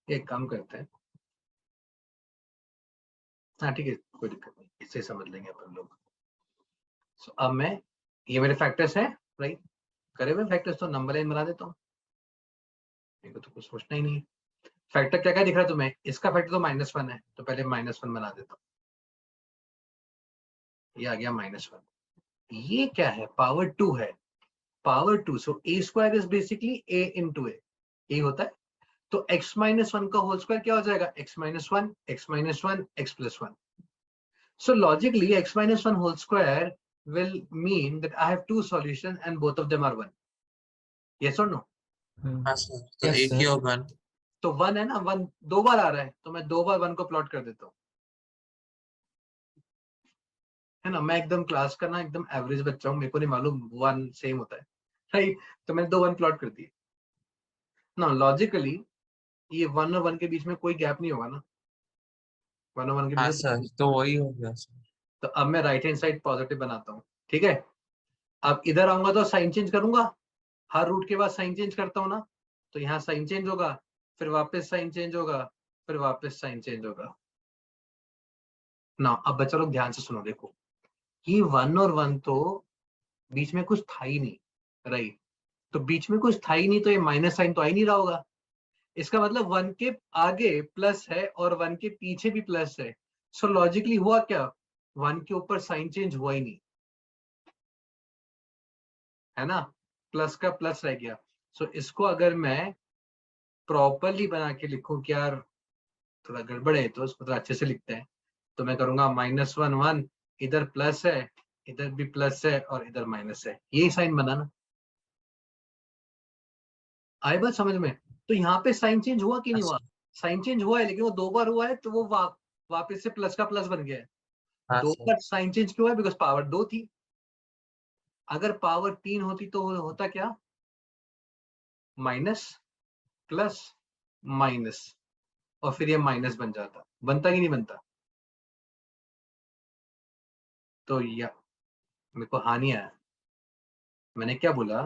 एक काम करते हैं। हाँ ठीक है, कोई दिक्कत नहीं, इससे समझ लेंगे अपन लोग। So, अब मैं, ये मेरे फैक्टर्स हैं राइट, करे हुए फैक्टर्स, तो नंबर लाइन बना देता हूँ, मेरे को तो कुछ सोचना ही नहीं है। फैक्टर क्या क्या दिख रहा है तुम्हें, इसका फैक्टर तो -1 है, तो पहले -1 बना देता हूँ। ये आ गया -1। ये क्या है, पावर 2 है, power 2। So a square is basically a into a होता है। तो x - 1 का होल स्क्वायर क्या हो जाएगा, x - 1 x - 1 x plus 1। So logically x - 1 whole square will mean that I have two solutions and both of them are 1. Yes or no? हाँ sir, तो एक ही होगा ना। तो 1 है ना, 1 दो बार आ रहा है, तो मैं दो बार 1 को प्लॉट कर देता हूँ, है ना। मैं एकदम क्लास का ना एकदम एवरेज बच्चा हूँ, मेरे को नहीं मालूम 1 सेम होता है, राइट। तो मैंने दो 1 प्लॉट कर दिए ना। लॉजिकली ये 1 और 1 के बीच में कोई गैप नहीं होगा ना, 1 और 1 के हाँ बीच सर, में। तो वही हो गया सर। तो अब मैं राइट हैंड साइड पॉजिटिव बनाता हूँ, ठीक है। अब इधर आऊंगा तो साइन चेंज करूंगा, हर रूट के बाद साइन चेंज करता हूँ ना, तो यहाँ साइन चेंज होगा, फिर वापस साइन चेंज होगा, फिर वापस साइन चेंज होगा ना। अब बच्चा लोग ध्यान से सुनो, देखो ये 1 और 1 तो बीच में कुछ था ही नहीं, राइट। तो बीच में कुछ था ही नहीं, तो ये माइनस साइन तो आ ही नहीं रहा होगा। इसका मतलब 1 के आगे प्लस है और 1 के पीछे भी प्लस है। सो लॉजिकली हुआ क्या, 1 के ऊपर साइन चेंज हुआ ही नहीं, है ना, प्लस का प्लस रह गया। सो इसको अगर मैं प्रॉपरली बना के लिखूं कि यार थोड़ा गड़बड़ है तो उसको थोड़ा अच्छे से लिखते हैं, तो मैं करूंगा -1 1, इधर प्लस है, इधर भी प्लस है और इधर माइनस है, यही साइन बनाना। आए बात समझ में? तो यहाँ पे साइन चेंज हुआ कि नहीं हुआ? साइन चेंज हुआ है, लेकिन वो 2 बार हुआ है तो वो वापस से प्लस का प्लस बन गया है। हाँ 2 सर। बार साइन चेंज क्यों है? बिकॉज पावर 2 थी। अगर पावर 3 होती तो होता क्या? माइनस प्लस माइनस, और फिर ये माइनस बन जाता। बनता कि नहीं बनता? तो या मेरे को हानि आया। मैंने क्या बोला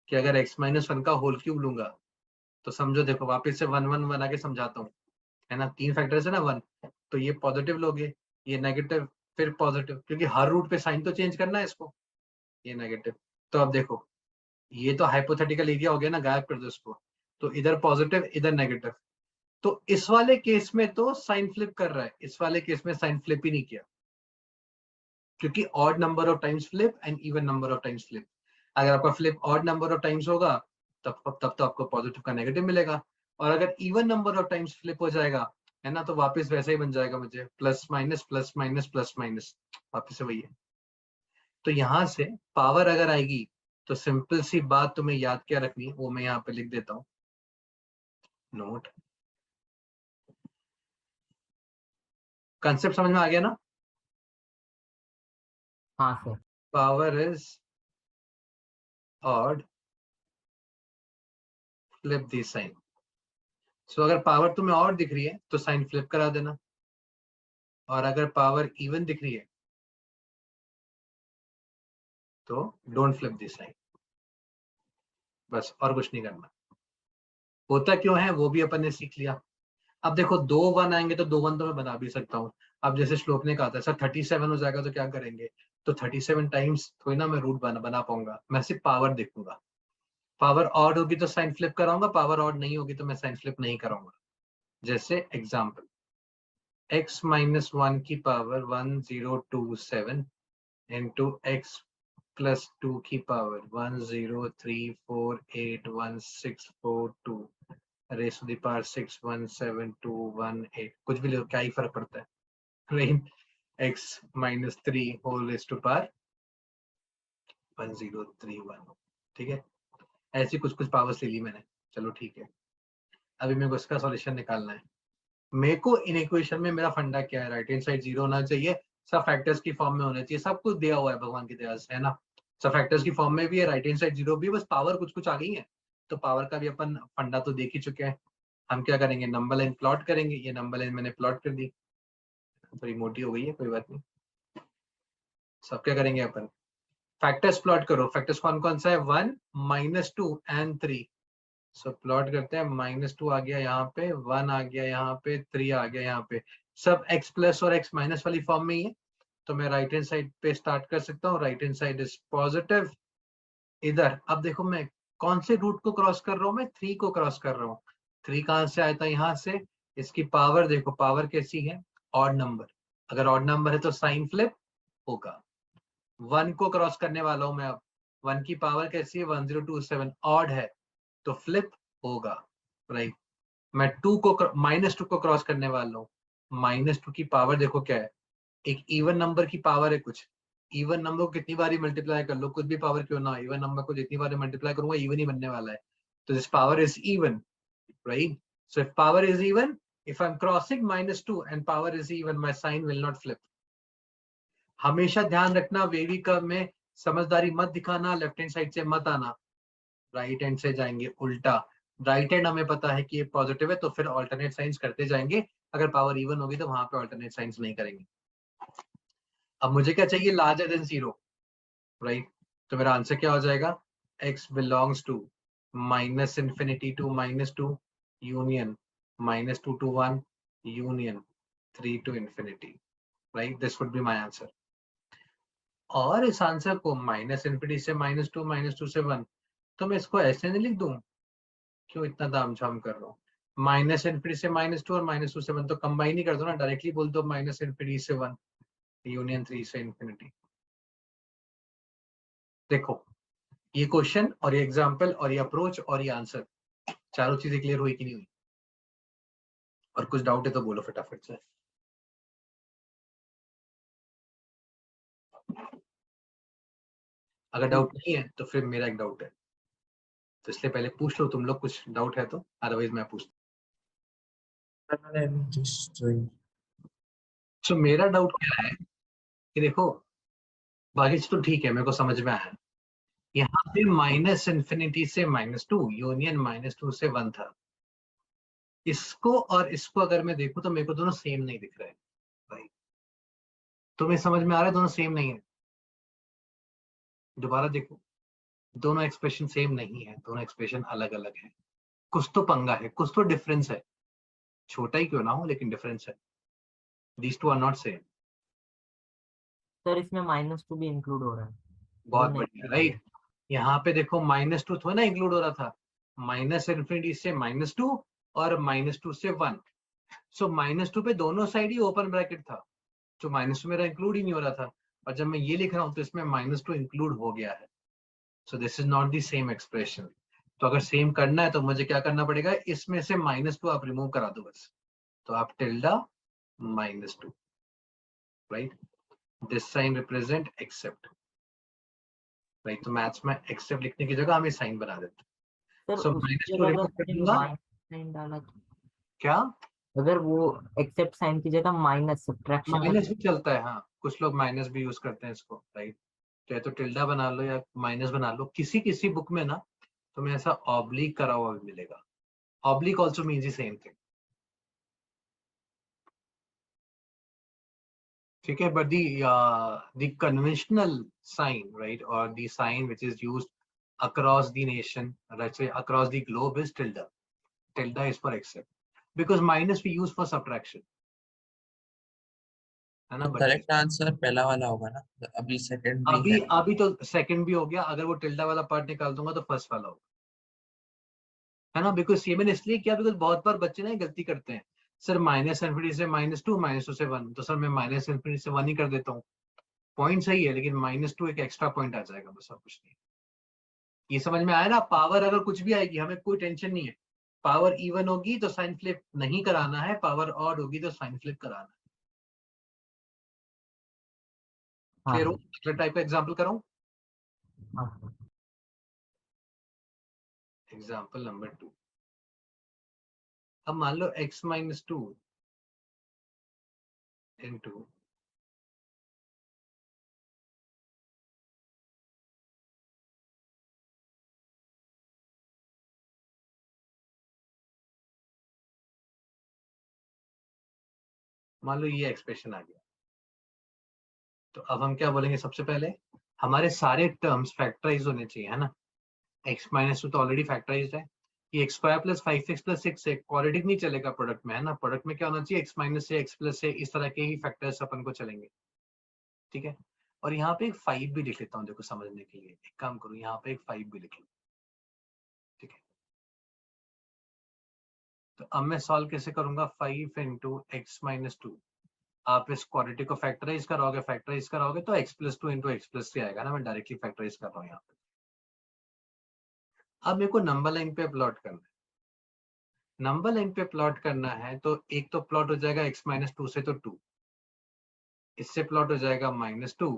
कि अगर x-1 का होल क्यूब लूंगा तो समझो, देखो वापस से 1 1 बना के समझाता हूँ, है ना, 3 फैक्टर्स है ना 1, तो ये पॉजिटिव लोगे, ये नेगेटिव, फिर पॉजिटिव, क्योंकि हर रूट पे साइन तो चेंज करना है इसको, ये नेगेटिव। तो अब देखो, ये तो हाइपोथेटिकल एरिया हो गया ना, गायब कर दो इसको, तो इधर पॉजिटिव इधर नेगेटिव। तो इस वाले केस में तो साइन फ्लिप कर रहा है, इस वाले केस में साइन फ्लिप ही नहीं किया, क्योंकि odd number of times flip and even number of times flip. अगर आपका flip odd number of times होगा तब तो आपको पॉजिटिव का नेगेटिव मिलेगा, और अगर even number of times flip हो जाएगा, है ना, तो वापस वैसे ही बन जाएगा मुझे plus minus plus minus plus minus, वापस से वही है। तो यहां से पावर अगर आएगी तो सिंपल सी बात तुम्हें याद क्या रखनी है, वो मैं यहाँ पे लिख देता हूँ, नोट। कंसेप्ट समझ में आ गया ना? हाँ sir. Power is odd, flip the sign. So अगर पावर तुम्हें ऑड दिख रही है तो साइन फ्लिप करा देना, और अगर पावर इवन दिख रही है तो डोंट फ्लिप दी साइन, बस, और कुछ नहीं करना। होता क्यों है वो भी अपन ने सीख लिया। अब देखो 2 1 आएंगे तो 2 1 तो मैं बना भी सकता हूँ। अब जैसे श्लोक ने कहा था सर 37 हो जाएगा तो क्या करेंगे, तो 37 टाइम्स थोड़ी ना मैं रूट बना पाऊंगा, मैं सिर्फ पावर देखूंगा। पावर ऑड होगी तो साइन फ्लिप कराऊंगा, पावर ऑड नहीं होगी तो मैं साइन फ्लिप नहीं कराऊंगा। जैसे एग्जाम्पल, x-1 की पावर 1027 इंटू x +2 की power 1034811642 raise to the power 61721 कुछ भी लो, क्या ही फर्क पड़ता है, राइट? x-3 whole raise to power 1031, ठीक है। ऐसी कुछ कुछ पावर्स ले ली मैंने, चलो ठीक है। अभी मेरे को इसका सॉल्यूशन निकालना है। मेरे को इन इक्वेशन में मेरा फंडा क्या है, राइट हैंड साइड 0 होना चाहिए, सब फैक्टर्स की फॉर्म में होना चाहिए, सब कुछ दिया हुआ है भगवान की दया से, है ना। सब फैक्टर्स की फॉर्म में भी है, राइट हैंड साइड 0 भी है, बस पावर कुछ कुछ आ गई है। तो पावर का भी अपन फंडा तो देख ही चुके हैं। हम क्या करेंगे, नंबर लाइन प्लॉट करेंगे। ये नंबर लाइन मैंने प्लॉट कर दी, थोड़ी मोटी हो गई है, कोई बात नहीं। सब क्या करेंगे अपन, फैक्टर्स प्लॉट करो। फैक्टर्स कौन कौन सा है, 1 -2 एंड 3। सो प्लॉट करते हैं, -2 आ गया यहाँ पे, 1 आ गया यहाँ पे, 3 आ गया यहाँ पे। सब x प्लस और x माइनस वाली फॉर्म में ही है। तो मैं राइट हैंड साइड पे स्टार्ट कर सकता हूँ, right hand side is positive. इधर अब देखो मैं कौन से रूट को क्रॉस कर रहा हूँ, मैं 3 को क्रॉस कर रहा हूँ। 3 कहाँ से आया था, यहाँ से। इसकी पावर देखो, पावर कैसी है, ऑड नंबर। अगर ऑड नंबर है तो साइन फ्लिप होगा। 1 को क्रॉस करने वाला हूँ मैं अब। 1 की पावर कैसी है, 1027, ऑड है तो फ्लिप होगा, राइट। मैं -2 को क्रॉस करने वाला हूँ। -2 की पावर देखो क्या है, एक इवन नंबर की पावर है कुछ। इवन नंबर को कितनी बार मल्टीप्लाई कर लो, कुछ भी पावर क्यों ना, इवन नंबर को जितनी बार मल्टीप्लाई करूंगा इवन ही बनने वाला है। तो this power is even, right. So if power is even, if I'm crossing -2 and power is even, my sign will not flip. हमेशा ध्यान रखना, वेवी कर्व में समझदारी मत दिखाना, लेफ्ट हैंड साइड से मत आना, राइट हैंड से जाएंगे उल्टा। राइट हैंड हमें पता है कि ये पॉजिटिव है तो फिर ऑल्टरनेट साइंस करते जाएंगे। अगर पावर इवन होगी तो वहां पे ऑल्टरनेट साइंस नहीं करेंगे। अब मुझे क्या चाहिए, लार्जर देन 0, राइट। तो मेरा आंसर क्या हो जाएगा, x belongs to -∞ to -2 union -2 to 1 union 3 to infinity, right. This would be my answer. और इस आंसर को -∞ से -2 से 1, तो मैं इसको ऐसे नहीं लिख दूं, क्यों इतना दाम झाम कर रहा हूँ। -∞ से -2 और -2 से 1 तो कंबाइन ही कर दो ना, डायरेक्टली बोल दो -∞ से 1 यूनियन 3 से इंफिनिटी। देखो ये क्वेश्चन और ये एग्जाम्पल और ये अप्रोच और ये आंसर, चारों चीजें क्लियर हुई कि नहीं हुई? और कुछ डाउट है तो बोलो फटाफट से। अगर डाउट नहीं है तो फिर मेरा एक डाउट है, तो इसलिए पहले पूछ लो तुम लोग, कुछ डाउट है तो, अदरवाइज मैं पूछता Just doing. हूँ। तो मेरा डाउट क्या है कि देखो, बाकी तो ठीक है, मेरे को समझ में आया। यहाँ पे माइनस इन्फिनिटी से -2 यूनियन -2 से 1 था। इसको और इसको अगर मैं देखूं तो मेरे को दोनों सेम नहीं दिख रहे हैं भाई। तुम्हें समझ में आ रहा है दोनों सेम नहीं है? दोबारा देखो, दोनों एक्सप्रेशन सेम नहीं है, दोनों एक्सप्रेशन अलग अलग है। कुछ तो पंगा है, कुछ तो डिफरेंस है, छोटा ही क्यों ना हो लेकिन डिफरेंस है। These two are not same. Sir इसमें -2 भी इंक्लूड हो रहा है। बहुत जो बढ़िया, negative है। राइट। यहाँ पे देखो -2 थोड़ा ना इंक्लूड हो रहा था, माइनस इन्फिनिटी से -2 और -2 से 1। सो -2 पे दोनों साइड ही ओपन ब्रैकेट था, जो -2 मेरा इंक्लूड ही नहीं हो रहा था। और जब मैं ये लिख रहा हूँ तो इसमें -2 इंक्लूड हो गया है। So this is not the same expression. तो अगर सेम करना है तो मुझे क्या करना पड़ेगा, इसमें से -2 आप रिमूव करा दो बस। तो आप tilde -2, right. This sign represent except, right. तो मैथ्स में एक्सेप्ट लिखने की जगह हम ये साइन बना देते हैं। सर सो उसकी -2 जगह अगर रिमूव कर हमने दूंगा। माइनस साइन डाला तो, क्या? अगर वो एक्सेप्ट साइन की जगह माइनस सब्ट्रैक्शन वाला। माइनस भी चलता है, हाँ, कुछ लोग माइनस भी यूज करते हैं इसको, राइट। चाहे तो टिल्डा बना लो या माइनस बना लो, किसी किसी बुक में ना तुम्हें ऐसा ऑब्लिक करा हुआ भी मिलेगा। Oblique also means the same thing, ठीक है। But the conventional sign, right, or the sign which is used across the nation, let's say across the globe, is tilde. Tilde is for except, because minus we use for subtraction, है ना तो बच्चे? Correct answer पहला वाला होगा ना, अभी second भी है। अभी तो सेकंड भी हो गया, अगर वो टिल्डा वाला पार्ट निकाल दूंगा तो फर्स्ट वाला होगा, है ना। बिकॉज ये मैंने इसलिए किया बिकॉज बहुत बार बच्चे ना गलती करते हैं, सर माइनस इन्फिनिटी से -2, -2 से 1, तो सर मैं माइनस इन्फिनिटी से 1 ही कर देता हूँ। पॉइंट सही है लेकिन -2 एक एक्स्ट्रा पॉइंट आ जाएगा, बस और कुछ नहीं। ये समझ में आया ना? पावर अगर कुछ भी आएगी हमें कोई टेंशन नहीं है। पावर इवन होगी तो साइन फ्लिप नहीं कराना है, पावर ऑड होगी तो साइन फ्लिप कराना है। हाँ क्लियर हो? अगले टाइप का एग्जांपल कराऊं? हाँ। Example number 2। अब मान लो x -2 इंटू मान लो ये एक्सप्रेशन आ गया। तो अब हम क्या बोलेंगे, सबसे पहले हमारे सारे टर्म्स फैक्टराइज होने चाहिए, है ना। x -2 तो ऑलरेडी फैक्टराइज्ड है। ये x² + 5x + 6 है, क्वाड्रेटिक नहीं चलेगा प्रोडक्ट में, है ना। प्रोडक्ट में क्या होना चाहिए, x- से x + से, इस तरह के ही फैक्टर्स अपन को चलेंगे, ठीक है। और यहाँ पे एक 5 भी लिख लेता हूँ, देखो समझने के लिए। एक काम करूँ, यहाँ पे एक 5 भी लिख लूँ, ठीक है। तो अब मैं सॉल्व कैसे करूंगा, 5 इंटू x -2। आप इस क्वाड्रेटिक को फैक्टराइज कराओगे तो x + 2 इंटू x + 3 आएगा ना। मैं डायरेक्टली फैक्टराइज कर रहा हूँ यहाँ पे। अब मेरे को नंबर लाइन पे प्लॉट करना है। नंबर लाइन पे प्लॉट करना है तो एक तो प्लॉट हो जाएगा x -2 से, तो 2, इससे प्लॉट हो जाएगा -2,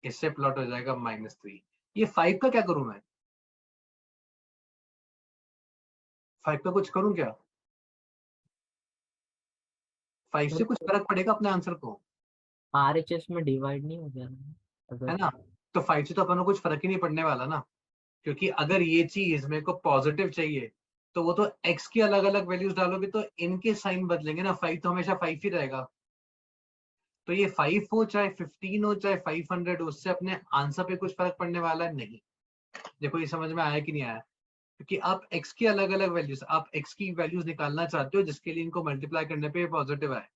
इससे प्लॉट हो जाएगा -3। ये 5 का क्या करूं मैं, 5 का कुछ करूं क्या? 5 से कुछ फर्क पड़ेगा अपने आंसर को, RHS में डिवाइड नहीं हो गया ना अगर। है ना। तो 5 से तो अपन को कुछ फर्क ही नहीं पड़ने वाला ना, क्योंकि अगर ये चीज मेरे को पॉजिटिव चाहिए तो वो तो x की अलग अलग वैल्यूज डालोगे तो इनके साइन बदलेंगे ना। 5 तो हमेशा 5 ही रहेगा। तो ये 5 हो चाहे 15 हो चाहे 500 हो, उससे अपने आंसर पे कुछ फर्क पड़ने वाला है नहीं। देखो ये समझ में आया कि नहीं आया? क्योंकि आप x की अलग अलग वैल्यूज, आप x की वैल्यूज निकालना चाहते हो जिसके लिए इनको मल्टीप्लाई करने पे पॉजिटिव आए,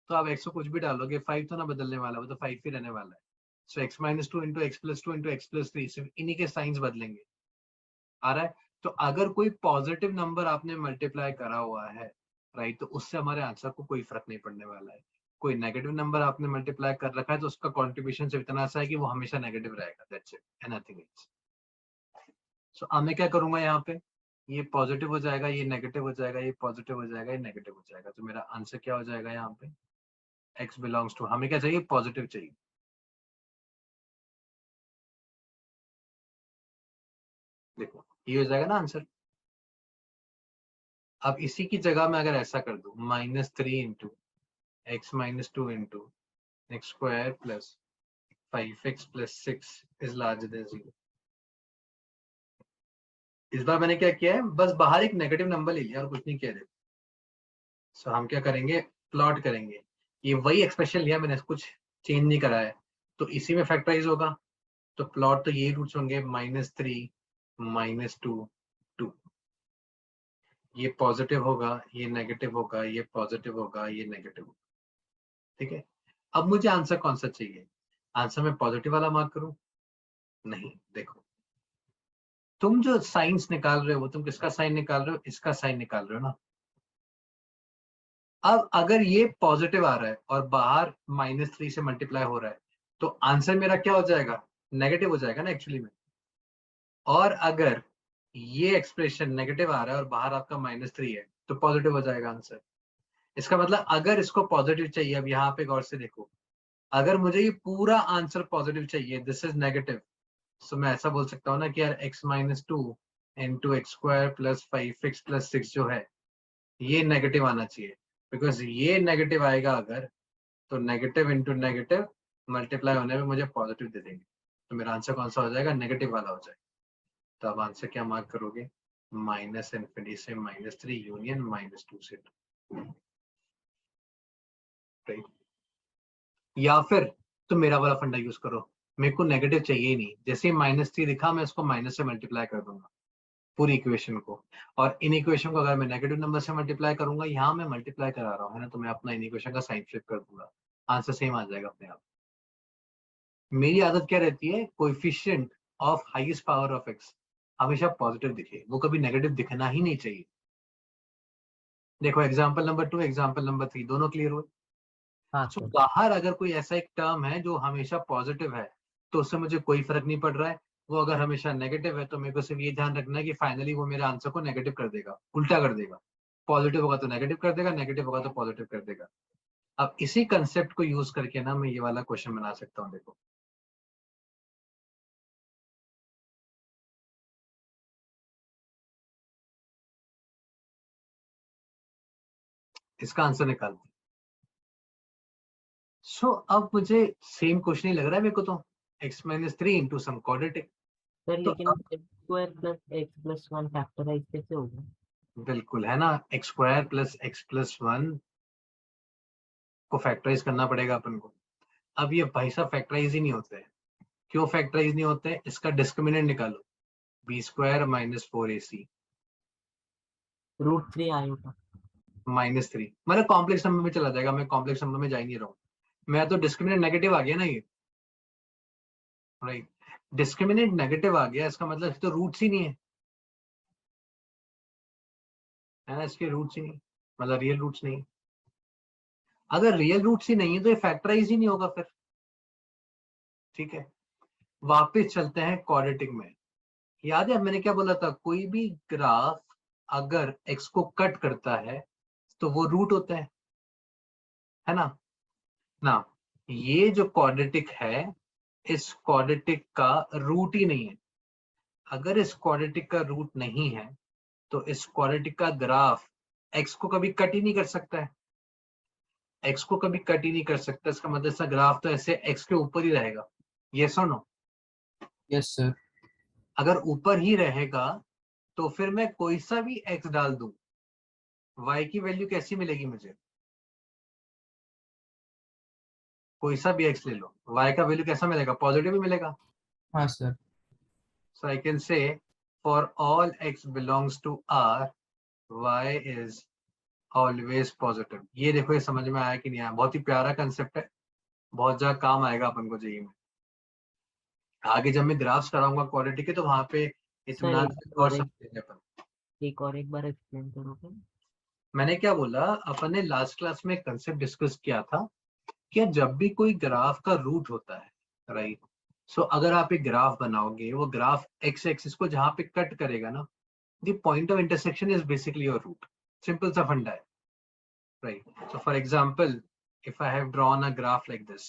तो आप x को कुछ भी डालोगे, 5 तो ना बदलने वाला, वो तो 5 ही रहने वाला है। सो x -2 into x + 2 into x + 3, सिर्फ इन्हीं के साइंस बदलेंगे। आ रहा है? तो अगर कोई पॉजिटिव नंबर आपने मल्टीप्लाई करा हुआ है, राइट, तो उससे हमारे आंसर को कोई फर्क नहीं पड़ने वाला है। कोई नेगेटिव नंबर आपने मल्टीप्लाई कर रखा है तो उसका कॉन्ट्रीब्यूशन सिर्फ इतना सा है कि वो हमेशा नेगेटिव रहेगा, that's it and nothing else. So अब मैं क्या करूंगा यहाँ पे, ये पॉजिटिव हो जाएगा, ये नेगेटिव हो जाएगा, ये पॉजिटिव हो जाएगा, ये नेगेटिव हो जाएगा। तो मेरा आंसर क्या हो जाएगा यहाँ पे, x बिलोंग्स टू, हमें क्या चाहिए, पॉजिटिव चाहिए। देखो ये हो जाएगा ना आंसर। अब इसी की जगह मैं अगर ऐसा कर दूं, -3 into x - 2 into x square plus 5x plus 6 is larger then 0। इस बार मैंने क्या किया है, बस बाहर एक नेगेटिव नंबर ले लिया और कुछ नहीं किया। देखो सो हम क्या करेंगे, प्लॉट करेंगे। ये वही एक्सप्रेशन लिया मैंने, कुछ चेंज नहीं करा है, तो इसी में फैक्टराइज होगा। तो प्लॉट तो यही रूट्स होंगे, -3 -2 2। ये पॉजिटिव होगा, ये नेगेटिव होगा, ये पॉजिटिव होगा, ये नेगेटिव होगा। ठीक है, अब मुझे आंसर कौन सा चाहिए, आंसर में पॉजिटिव वाला मार्क करूं? नहीं, देखो तुम जो साइंस निकाल रहे हो, तुम किसका साइन निकाल रहे हो, इसका साइन निकाल रहे हो ना। अब अगर ये पॉजिटिव आ रहा है और बाहर -3 से मल्टीप्लाई हो रहा है, तो आंसर मेरा क्या हो जाएगा, नेगेटिव हो जाएगा ना एक्चुअली में। और अगर ये एक्सप्रेशन नेगेटिव आ रहा है और बाहर आपका -3 है, तो पॉजिटिव हो जाएगा आंसर। इसका मतलब अगर इसको पॉजिटिव चाहिए, अब यहाँ पे गौर से देखो, अगर मुझे ये पूरा आंसर पॉजिटिव चाहिए, दिस इज नेगेटिव, सो मैं ऐसा बोल सकता हूँ ना कि यार x - 2 into x square plus 5x plus 6 जो है ये नेगेटिव आना चाहिए, बिकॉज ये नेगेटिव आएगा अगर, तो नेगेटिव इंटू नेगेटिव मल्टीप्लाई होने में मुझे पॉजिटिव दे देंगे। तो मेरा आंसर कौन सा हो जाएगा, नेगेटिव वाला हो जाएगा। तो अब आंसर क्या मार्क करोगे, -∞ से -3 यूनियन -2 से 2। राइट, या फिर तुम मेरा वाला फंडा यूज करो, मेरे को नेगेटिव चाहिए ही नहीं, जैसे ही -3 दिखा मैं उसको माइनस से मल्टीप्लाई कर दूंगा पूरी इक्वेशन को। और इन इक्वेशन को अगर मैं नेगेटिव नंबर से मल्टीप्लाई करूंगा, यहाँ मैं मल्टीप्लाई करा रहा हूँ है ना, तो मैं अपना इन इक्वेशन का साइन फ्लिप कर दूंगा, आंसर सेम आ जाएगा अपने आप। मेरी आदत क्या रहती है, coefficient of highest power of x हमेशा पॉजिटिव दिखे, वो कभी नेगेटिव दिखना ही नहीं चाहिए। देखो एग्जांपल नंबर 2, एग्जांपल नंबर 3 दोनों क्लियर हुए। हाँ सो सर। बाहर अगर कोई ऐसा एक टर्म है जो हमेशा पॉजिटिव है, तो उससे मुझे कोई फर्क नहीं पड़ रहा है। वो अगर हमेशा नेगेटिव है, तो मेरे को सिर्फ ये ध्यान रखना है कि फाइनली वो मेरे आंसर को नेगेटिव कर देगा, उल्टा कर देगा। पॉजिटिव होगा तो नेगेटिव कर देगा, नेगेटिव होगा तो पॉजिटिव कर देगा। अब इसी कंसेप्ट को यूज करके ना मैं ये वाला क्वेश्चन बना सकता हूँ। देखो इसका आंसर निकालते हैं। सो अब मुझे सेम क्वेश्चन ही लग रहा है मेरे को, तो x - 3 into some quadratic. Sir तो लेकिन x square plus x plus 1 factorise कैसे होगा? बिल्कुल है ना, x square plus x plus 1 को फैक्टराइज करना पड़ेगा अपन को। अब ये भाई साहब फैक्टराइज ही नहीं होते हैं। क्यों फैक्टराइज नहीं होते, इसका डिस्क्रिमिनेंट निकालो, b स्क्वायर -4ac √3 आएगा। -3, मतलब कॉम्प्लेक्स नंबर में चला जाएगा, मैं कॉम्प्लेक्स नंबर में जा ही नहीं रहा हूँ। मैं तो डिस्क्रिमिनेंट नेगेटिव आ गया ना ये, राइट, डिस्क्रिमिनेंट नेगेटिव आ गया, इसका मतलब तो रूट्स ही नहीं है ना, इसके रूट्स ही नहीं, मतलब रियल रूट्स नहीं। अगर रियल रूट्स ही नहीं है तो ये फैक्टराइज ही नहीं होगा फिर। ठीक है, वापस चलते हैं क्वाड्रेटिक में। याद है मैंने क्या बोला था, कोई भी ग्राफ अगर x को कट करता है तो वो रूट होता है ना। ना, ये जो क्वाड्रेटिक है, इस क्वाड्रेटिक का रूट ही नहीं है। अगर इस क्वाड्रेटिक का रूट नहीं है, तो इस क्वाड्रेटिक का ग्राफ x को कभी कट ही नहीं कर सकता है। x को कभी कट ही नहीं कर सकता, इसका मतलब इसका ग्राफ तो ऐसे x के ऊपर ही रहेगा। यस और नो? Yes sir. अगर ऊपर ही रहेगा तो फिर मैं कोई सा भी x डाल दूं, y की वैल्यू कैसी मिलेगी मुझे, कोई सा भी x ले लो, y का वैल्यू कैसा मिलेगा, पॉजिटिव ही मिलेगा। हाँ sir. So I can say for all x belongs to R, y is always positive। ये देखो, ये समझ में आया कि नहीं आया, बहुत ही प्यारा कंसेप्ट है, बहुत ज्यादा काम आएगा अपन को जेईई में। आगे जब मैं ग्राफ्स कराऊंगा क्वाड्रेटिक के, तो वहां पे सर इत्मीनान से और समझेंगे अपन। एक बार एक्सप्लेन करोगे? मैंने क्या बोला, अपन ने लास्ट क्लास में कंसेप्ट डिस्कस किया था कि जब भी कोई ग्राफ का रूट होता है, राइट, सो अगर आप एक ग्राफ बनाओगे, वो ग्राफ एक्स एक्सिस को जहां पे कट करेगा ना, the point of intersection is basically your root. Simple सा फंडा है, राइट? So for example, if I have drawn a graph like this.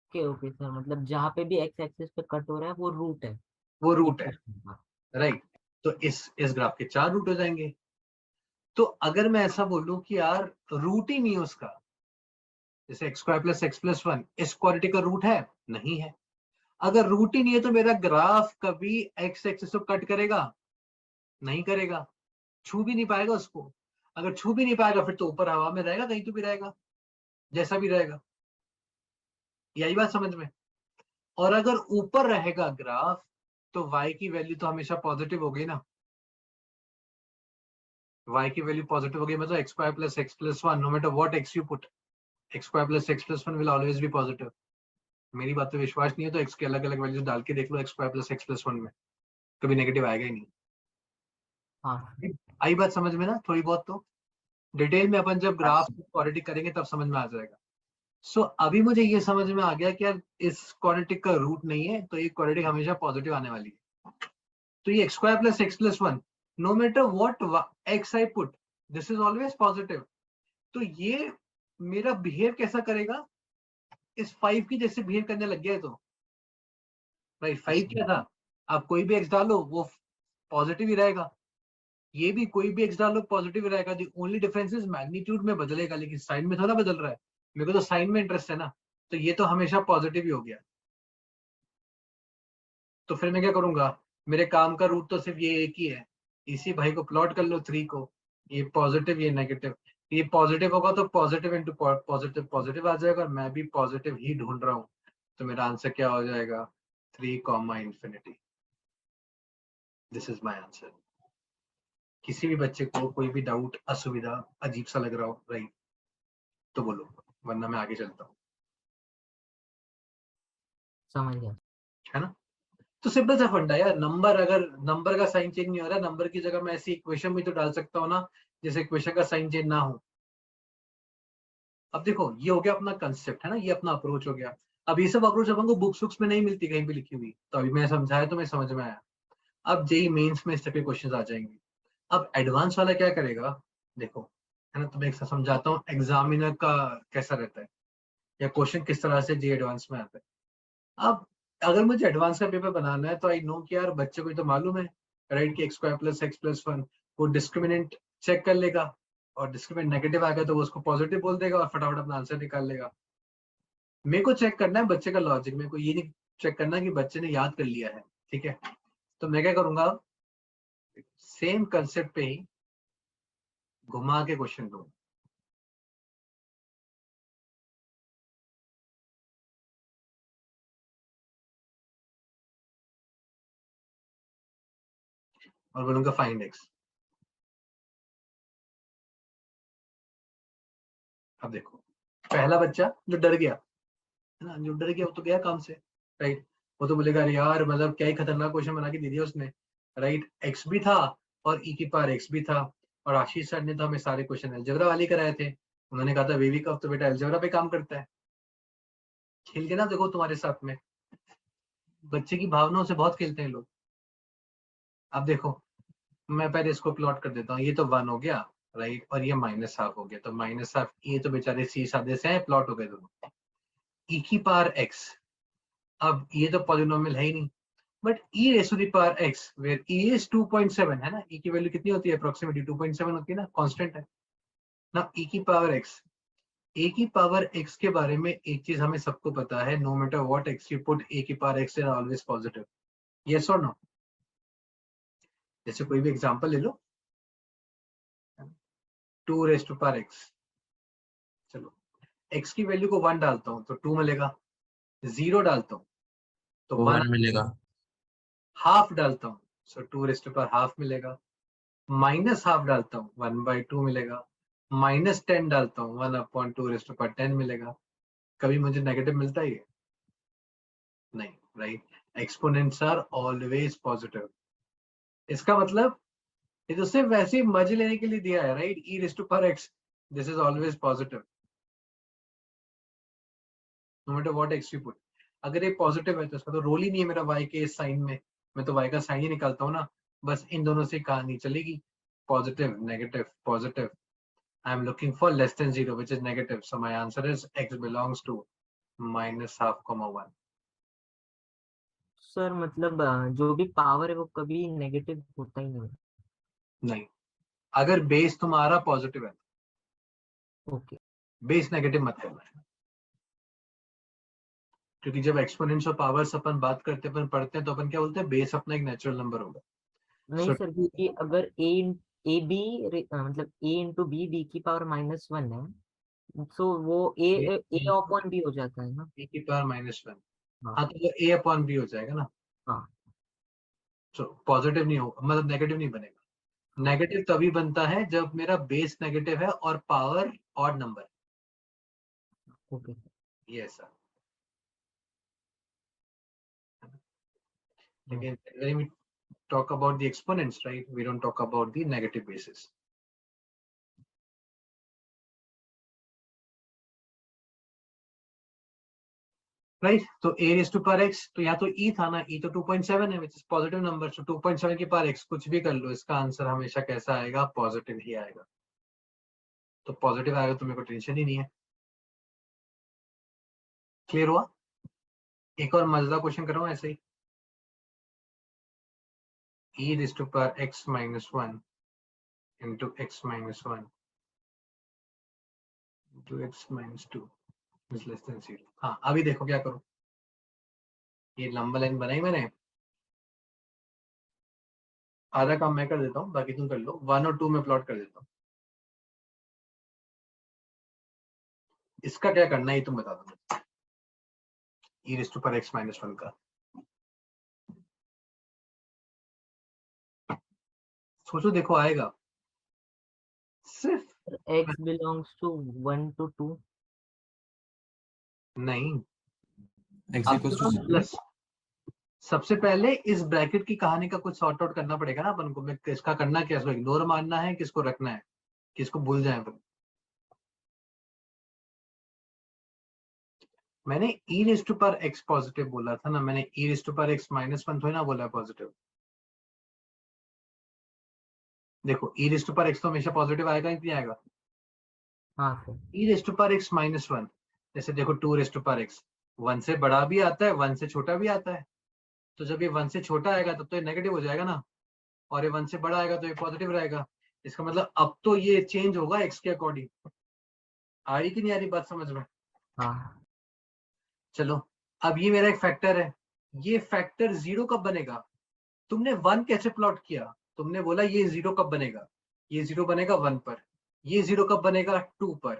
Okay okay sir, मतलब जहाँ पे भी एक्स एक्सिस पे कट हो रहा है वो रूट है वो रूट है, इक्वेशन का। राइट? तो इस ग्राफ के 4 रूट हो जाएंगे. तो अगर मैं ऐसा बोलूं कि यार रूट ही नहीं है उसका, जैसे x square plus x plus 1 इस क्वाड्रेटिक का रूट है? नहीं है. अगर रूट ही नहीं है तो मेरा ग्राफ कभी एक्स एक्सिस को कट करेगा? नहीं करेगा, छू भी नहीं पाएगा उसको. अगर छू भी नहीं पाएगा फिर तो ऊपर हवा में रहेगा, कहीं तो भी रहेगा, जैसा भी रहेगा. यही बात समझ में? और अगर ऊपर रहेगा ग्राफ तो y की वैल्यू तो हमेशा पॉजिटिव होगी ना. y की वैल्यू पॉजिटिव होगी मतलब x square plus x plus 1, no matter what x you put, x square plus x plus 1 will always be positive. मेरी बात पे विश्वास नहीं है तो एक्स के अलग अलग वैल्यूज डाल के देख लो x square plus x plus 1 में, कभी नेगेटिव आएगा ही नहीं. हाँ आई बात समझ में ना? थोड़ी बहुत तो डिटेल में अपन जब ग्राफ क्वाड्रेटिक करेंगे तब समझ में आ जाएगा. सो अभी मुझे ये समझ में आ गया कि यार इस क्वाड्रेटिक का रूट नहीं है तो ये क्वाड्रेटिक हमेशा पॉजिटिव आने वाली है. तो ये x square plus x plus 1, no matter what x I put, this is always positive. तो ये मेरा बिहेव कैसा करेगा? इस 5 की जैसे बिहेव करने लग गया है तो, राइट? 5 क्या था? आप कोई भी एक्स डालो वो पॉजिटिव ही रहेगा, ये भी कोई भी एक्स डालो पॉजिटिव ही रहेगा. The only difference is magnitude में बदलेगा, लेकिन साइन में थोड़ा बदल रहा है. मेरे को तो साइन में इंटरेस्ट है ना, तो ये तो हमेशा पॉजिटिव ही हो गया. तो फिर मैं क्या करूंगा? मेरे काम का रूट तो सिर्फ ये एक ही है, इसी भाई को प्लॉट कर लो 3 को, ये पॉजिटिव ये नेगेटिव. ये पॉजिटिव होगा तो पॉजिटिव इंटू पॉजिटिव पॉजिटिव आ जाएगा, और मैं भी पॉजिटिव ही ढूंढ रहा हूँ. तो मेरा आंसर क्या हो जाएगा? 3 comma infinity. This is my answer. किसी भी बच्चे को कोई भी डाउट, असुविधा, अजीब सा लग रहा हो, राइट, तो बोलो, वरना मैं आगे चलता हूँ. समझ गया। है ना? तो सिंपल सा फंडा यार. नंबर, अगर नंबर का साइन चेंज नहीं हो रहा, नंबर की जगह मैं ऐसी इक्वेशन भी तो डाल सकता हूँ ना जैसे इक्वेशन का साइन चेंज ना हो. अब देखो ये हो गया अपना कंसेप्ट, है ना, ये अपना अप्रोच हो गया. अब ये सब अप्रोच अपन को बुक्स में नहीं मिलती कहीं भी लिखी हुई, तो अभी मैं समझाया तो मैं समझ में आया. अब जेई मेंस में इस टाइप के क्वेश्चन आ जाएंगे. अब एडवांस वाला क्या करेगा? देखो, है ना, तो मैं एक समझाता हूँ एग्जामिनर का कैसा रहता है, या क्वेश्चन किस तरह से जे एडवांस में आता है. अब अगर मुझे एडवांस का पेपर बनाना है तो आई नो कि यार बच्चे को तो मालूम है, राइट, कि x square plus x plus 1 वो डिस्क्रिमिनेंट चेक कर लेगा, और डिस्क्रिमिनेंट नेगेटिव आ गया तो वो उसको पॉजिटिव बोल देगा और फटाफट अपना आंसर निकाल लेगा. मेरे को चेक करना है बच्चे का लॉजिक, मेरे को ये नहीं चेक करना कि बच्चे ने याद कर लिया है. ठीक है, तो मैं क्या करूंगा, सेम कंसेप्ट पे ही घुमा के क्वेश्चन दूंगा. और बोलूंगा फाइंड एक्स. अब देखो, पहला बच्चा जो डर गया, है ना, जो डर गया वो तो गया काम से, राइट. वो तो बोलेगा अरे यार मतलब क्या ही खतरनाक क्वेश्चन बना के दे दिया उसने, राइट. एक्स भी था और ई की पावर एक्स भी था, और आशीष सर ने तो हमें सारे क्वेश्चन अलजेब्रा वाले कराए थे. उन्होंने कहा था वेवी कफ तो बेटा अलजेब्रा पे काम करता है. खेल के ना देखो तुम्हारे साथ में, बच्चे की भावनाओं से बहुत खेलते हैं लोग. अब देखो, मैं पहले इसको प्लॉट कर देता हूँ. ये तो 1 हो गया, राइट, और ये माइनस हाफ हो गया, तो माइनस हाफ, ये तो बेचारे सी सादे से हैं, प्लॉट हो गए दोनों. ई की पावर एक्स, अब ये तो पॉलिनोमियल है ही नहीं, but e raised to the power x where e is 2.7, है ना, e की वैल्यू कितनी होती है? अप्रोक्सीमेटली 2.7 होती है ना, कांस्टेंट है ना. e की पावर x, a की पावर x के बारे में एक चीज हमें सबको पता है, no matter what x you put, a की power x is always positive. Yes और नो? जैसे कोई भी एग्जांपल ले लो, 2 raised to power x, चलो x की वैल्यू को 1 डालता हूँ तो 2 मिलेगा, 0 डालता हूँ तो वो 1, 1 मिलेगा. हाफ डालता हूँ सो 2 raised to power हाफ मिलेगा, माइनस हाफ डालता हूँ 1/2 मिलेगा, -10 डालता हूँ 1/2 मिलेगा. कभी मुझे नेगेटिव मिलता ही है? नहीं, right. Exponents are always positive. इसका मतलब ये तो सिर्फ वैसे ही मजे लेने के लिए दिया है, right. e raised to power x, this is always positive. No matter what x you put. अगर ये पॉजिटिव है तो इसका तो रोल ही नहीं है मेरा y के इस साइन में, मैं तो y का साइन ही निकालता हूँ ना, बस इन दोनों से कहानी चलेगी, positive negative positive. I am looking for less than 0 which is negative, so my answer is x belongs to -1/2, 1। Sir मतलब जो भी पावर है वो कभी नेगेटिव होता ही नहीं। नहीं, अगर बेस तुम्हारा पॉजिटिव है, ओके बेस नेगेटिव मत करना है, क्योंकि जब एक्सपोनेंट्स और पावर्स अपन बात करते हैं, अपन पढ़ते हैं, तो अपन क्या बोलते हैं, बेस अपना एक नेचुरल नंबर होगा। नहीं So, सर, क्योंकि अगर ए बी मतलब ए इंटू बी की पावर -1 है, तो वो ए अपॉन बी हो जाता है ना। e की पावर -1, हाँ हाँ, तो वो a अपॉन b हो जाएगा ना। हाँ तो पॉजिटिव नहीं होगा, मतलब नेगेटिव नहीं बनेगा। नेगेटिव तभी बनता है जब मेरा बेस नेगेटिव है और पावर ऑड नंबर। ओके। ये ऐसा, लेकिन when we talk about the exponents, right, we don't talk about the negative bases. Right, तो a raised to power x, तो यहाँ तो e था ना, e तो 2.7 है, which is positive number, so 2.7 की पावर x कुछ भी कर लो, इसका आंसर हमेशा कैसा आएगा, पॉजिटिव ही आएगा। तो पॉजिटिव आएगा तो मेरे को टेंशन ही नहीं है। क्लियर हुआ? एक और मजेदार क्वेश्चन कर रहा हूँ ऐसे ही, e raised to power x minus 1 into x minus 1 into x minus 2 is less than 0। हाँ, अभी देखो क्या करूँ, ये लंबा लाइन बनाई मैंने, आधा काम मैं कर देता हूँ, बाकी तुम कर लो, 1 और 2 में प्लॉट कर देता हूँ। इसका क्या करना है तुम बता दो, e raised to power x minus 1 का। सोचो, देखो आएगा सिर्फ x बिलोंग्स टू 1 to 2। नहीं, x equals to 0। प्लस सबसे पहले इस ब्रैकेट की कहानी का कुछ सॉर्ट आउट करना पड़ेगा ना अपन को। मैं किसका करना, क्या इसको इग्नोर मानना है, किसको रखना है, किसको भूल जाए अपन। मैंने e raised to power x positive बोला था ना, मैंने e raised to power x minus 1 थोड़ी ना बोला पॉजिटिव। देखो e raised to power x तो हमेशा पॉजिटिव आएगा, नहीं आएगा। हाँ sir. e raised to power x minus 1, जैसे देखो 2 raised to power x 1 से बड़ा भी आता है, 1 से छोटा भी आता है। तो जब ये 1 से छोटा आएगा तब तो ये नेगेटिव हो जाएगा ना, और ये 1 से बड़ा आएगा तो ये पॉजिटिव रहेगा। इसका मतलब अब तो ये चेंज होगा x के अकॉर्डिंग। आ रही कि नहीं आ रही बात समझ में? हाँ चलो, अब ये मेरा एक फैक्टर है, ये फैक्टर 0 कब बनेगा? तुमने 1 कैसे प्लॉट किया? तुमने बोला ये 0 कब बनेगा? ये 0 बनेगा 1 पर। ये 0 कब बनेगा? 2 पर।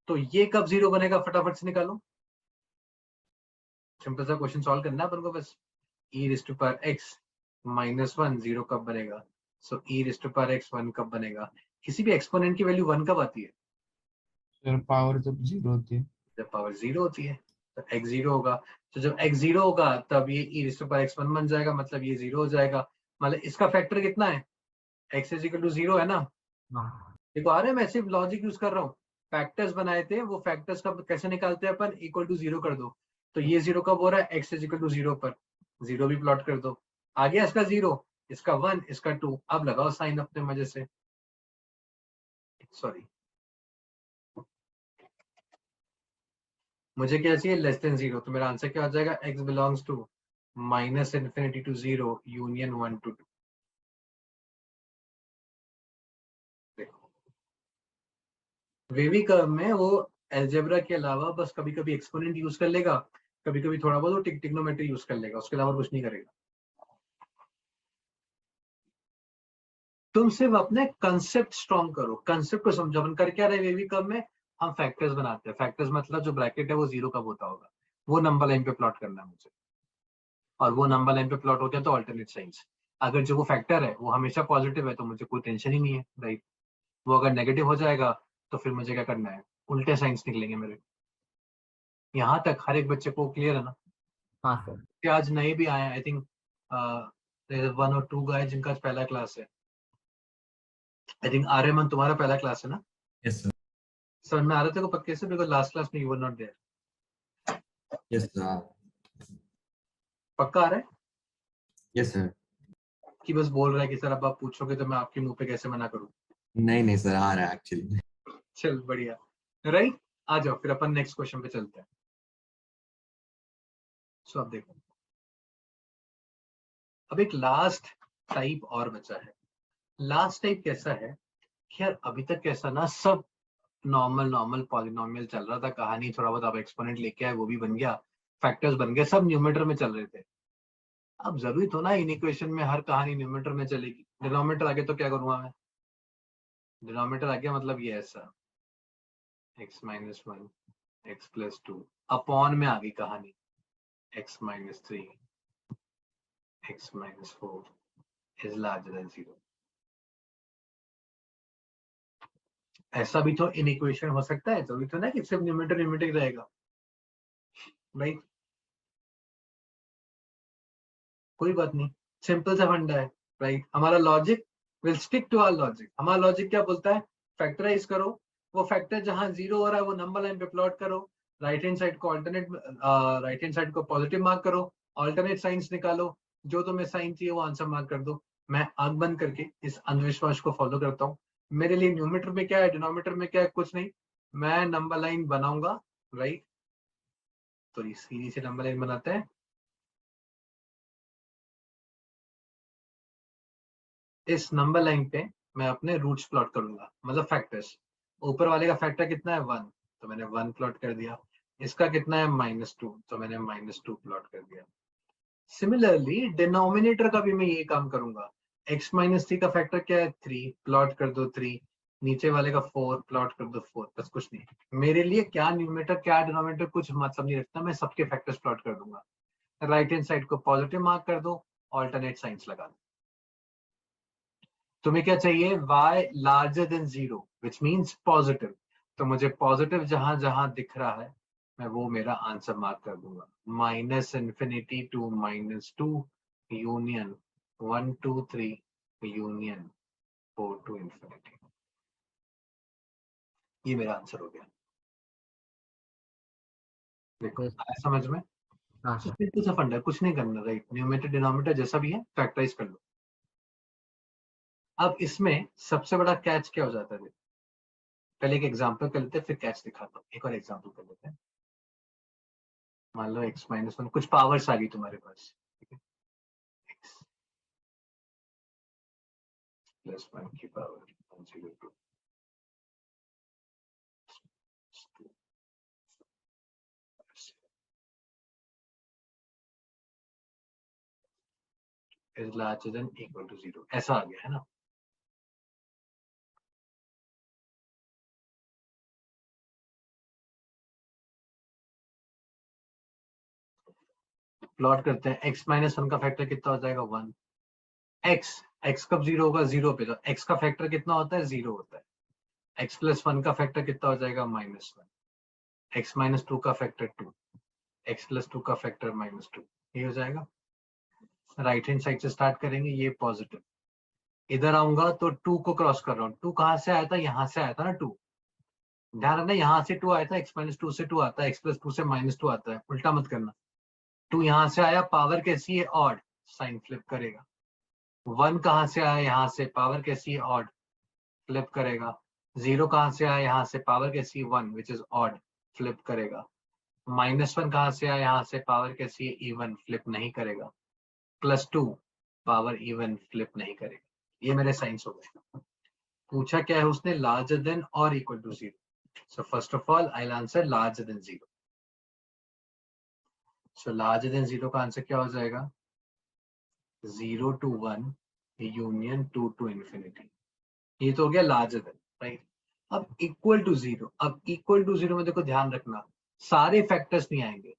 तो ये कब 0 बनेगा, फटाफट से निकालो। सिंपल सा क्वेश्चन सॉल्व करना है अपन को बस। e raised to power x minus 1 0 कब बनेगा? सो e raised to power x 1 कब बनेगा? किसी भी एक्सपोनेंट की वैल्यू 1 कब आती है? सर पावर जब 0 होती है। जब पावर 0 होती है, तो x 0 होगा। तो जब x 0 होगा तब ये e raised to power x 1 बन जाएगा, मतलब ये 0 हो जाएगा। मतलब इसका फैक्टर कितना है? x is equal to 0 है ना। हाँ देखो आ रहा है, मैं सिर्फ लॉजिक यूज कर रहा हूँ। फैक्टर्स बनाए थे, वो फैक्टर्स का कैसे निकालते हैं अपन, इक्वल टू 0 कर दो। तो ये 0 कब हो रहा है? x is equal to 0 पर 0 भी प्लॉट कर दो। आ गया इसका 0, इसका 1, इसका 2। अब लगाओ साइन अपने मजे से। सॉरी, मुझे क्या चाहिए, लेस देन 0। तो मेरा आंसर क्या हो जाएगा, x belongs to -∞ to 0 union 1 to 2। देखो वेवी कर्व में वो अलजेब्रा के अलावा बस कभी कभी एक्सपोनेंट यूज कर लेगा, कभी कभी थोड़ा बहुत वो ट्रिग्नोमेट्री यूज कर लेगा, उसके अलावा कुछ नहीं करेगा। तुम सिर्फ अपने कंसेप्ट स्ट्रॉन्ग करो, कंसेप्ट को समझो। अपन कर क्या रहे वेवी कर्व में, हम फैक्टर्स बनाते हैं। फैक्टर्स मतलब जो ब्रैकेट है वो 0 कब होता होगा, वो नंबर लाइन पे प्लॉट करना है मुझे। और वो नंबर लाइन पे प्लॉट होते हैं तो अल्टरनेट साइंस। अगर जो वो फैक्टर है वो हमेशा पॉजिटिव है तो मुझे कोई टेंशन ही नहीं है, राइट। वो अगर नेगेटिव हो जाएगा तो फिर मुझे क्या करना है, उल्टे साइंस निकलेंगे मेरे। यहाँ तक हर एक बच्चे को क्लियर है ना? हाँ सर। कि आज नए भी आए, आई थिंक 1 और 2 गाइस जिनका आज पहला क्लास है। आई थिंक आर्यमन तुम्हारा पहला क्लास है ना? Yes sir. समझ में आ रहा था को पक्के से, बिकॉज लास्ट क्लास में you were not there. Yes, sir. पक्का आ रहा है Yes, sir. कि बस बोल रहा है कि सर अब आप पूछोगे तो मैं आपके मुंह पे कैसे मना करूं? नहीं सर, आ रहा है एक्चुअली. चल बढ़िया, राइट. आ जाओ फिर अपन नेक्स्ट क्वेश्चन पे चलते हैं. सो अब देखो, अब एक लास्ट टाइप और बचा है. लास्ट टाइप कैसा है कि यार अभी तक कैसा ना सब नॉर्मल पॉलिनोमियल चल रहा था, कहानी थोड़ा बहुत आप एक्सपोनेंट लेके आए वो भी बन गया, फैक्टर्स बन गए, सब न्यूमेटर में चल रहे थे. अब जरूरी तो ना इन इक्वेशन में हर कहानी न्यूमेटर में चलेगी. डिनोमिनेटर आगे तो क्या करूंगा मैं? डिनोमिनेटर आ गया मतलब ये ऐसा x minus 1 x plus 2 upon में आ गई कहानी x minus 3 x minus 4 is larger then 0. ऐसा भी तो इन इक्वेशन हो सकता है, जरूरी तो ना कि सिर्फ न्यूमेटर रहेगा भाई. कोई बात नहीं, सिंपल सा फंडा है, राइट. हमारा logic will stick to our logic. हमारा लॉजिक क्या बोलता है? फैक्टराइज करो, वो फैक्टर जहां जीरो हो रहा है वो नंबर लाइन पे प्लॉट करो, राइट हैंड साइड को ऑल्टरनेट, राइट हैंड साइड को पॉजिटिव मार्क करो, ऑल्टरनेट साइंस निकालो, जो तुम्हें साइन चाहिए वो आंसर मार्क कर दो. मैं आंख बंद करके इस अंधविश्वास को फॉलो करता हूँ. मेरे लिए न्यूमेटर में क्या है, डिनोमिनेटर में क्या है, कुछ नहीं. मैं नंबर लाइन बनाऊंगा, राइट. तो ये सीधी सी नंबर लाइन बनाते हैं. इस नंबर लाइन पे मैं अपने रूट्स प्लॉट करूंगा, मतलब फैक्टर्स. ऊपर वाले का फैक्टर कितना है 1, तो मैंने 1 प्लॉट कर दिया. इसका कितना है -2, तो मैंने -2 प्लॉट कर दिया. सिमिलरली डिनोमिनेटर का भी मैं ये काम करूंगा. x माइनस 3 का फैक्टर क्या है 3, प्लॉट कर दो 3. नीचे वाले का 4, प्लॉट कर दो 4. बस कुछ नहीं, मेरे लिए क्या न्यूमेरेटर क्या डिनोमिनेटर कुछ मतलब नहीं रखता, मैं सबके फैक्टर्स प्लॉट कर दूंगा. राइट हैंड साइड को पॉजिटिव मार्क कर दो, ऑल्टरनेट साइंस लगा दो. तुम्हें क्या चाहिए? y larger than 0 which means positive. तो मुझे पॉजिटिव जहां जहां दिख रहा है मैं वो मेरा आंसर मार्क कर दूंगा. -∞ to -2 यूनियन 1 2 3 यूनियन 4 to ∞. ये मेरा आंसर हो गया. देखो Yes. आया समझ में? हाँ सर. सिंपल सा फंडा है, कुछ नहीं करना, राइट. न्यूमेरेटर डिनोमिनेटर जैसा भी है फैक्टराइज कर लो. अब इसमें सबसे बड़ा कैच क्या हो जाता है? पहले एक एग्जांपल कर लेते हैं फिर कैच दिखाता हूँ. एक और एग्जांपल कर लेते हैं. मान लो x माइनस 1 कुछ पावर्स आ गई तुम्हारे पास, ठीक है. x प्लस 1 की power 102 is larger than equal to 0. ऐसा आ गया है ना. प्लॉट करते हैं. x माइनस 1 का फैक्टर कितना हो जाएगा 1. x कब 0 होगा? 0 पे. तो x का फैक्टर कितना होता है? 0 होता है. x प्लस 1 का फैक्टर कितना हो जाएगा? -1. x माइनस 2 का फैक्टर 2, x प्लस 2 का फैक्टर -2. ये हो जाएगा. राइट हैंड साइड से स्टार्ट करेंगे, ये पॉजिटिव. इधर आऊंगा तो 2 को क्रॉस कर रहा हूँ. 2 कहाँ से आया था? यहाँ से आया था ना 2. ध्यान रखना यहाँ से 2 आया था, x माइनस 2 से 2 आता है, x प्लस 2 से -2 आता है, उल्टा मत करना. 2 यहाँ से आया, पावर कैसी है? ऑड, साइन फ्लिप करेगा. 1 कहाँ से आया? यहाँ से, पावर कैसी है? ऑड, फ्लिप करेगा. 0 कहाँ से आया? यहाँ से, पावर कैसी है? 1 विच इज ऑड, फ्लिप करेगा. -1 कहाँ से आया? यहाँ से, पावर कैसी है? इवन, फ्लिप नहीं करेगा. +2 पावर इवन, फ्लिप नहीं करेगा. ये मेरे साइंस हो गए. पूछा क्या है उसने? लार्जर देन और equal to 0. So first of all, I'll answer larger than 0. So larger than 0 का आंसर क्या हो जाएगा? 0 to 1 यूनियन 2 to infinity. ये तो हो गया larger than, right? अब equal to 0. अब equal to 0 में देखो ध्यान रखना, सारे फैक्टर्स नहीं आएंगे,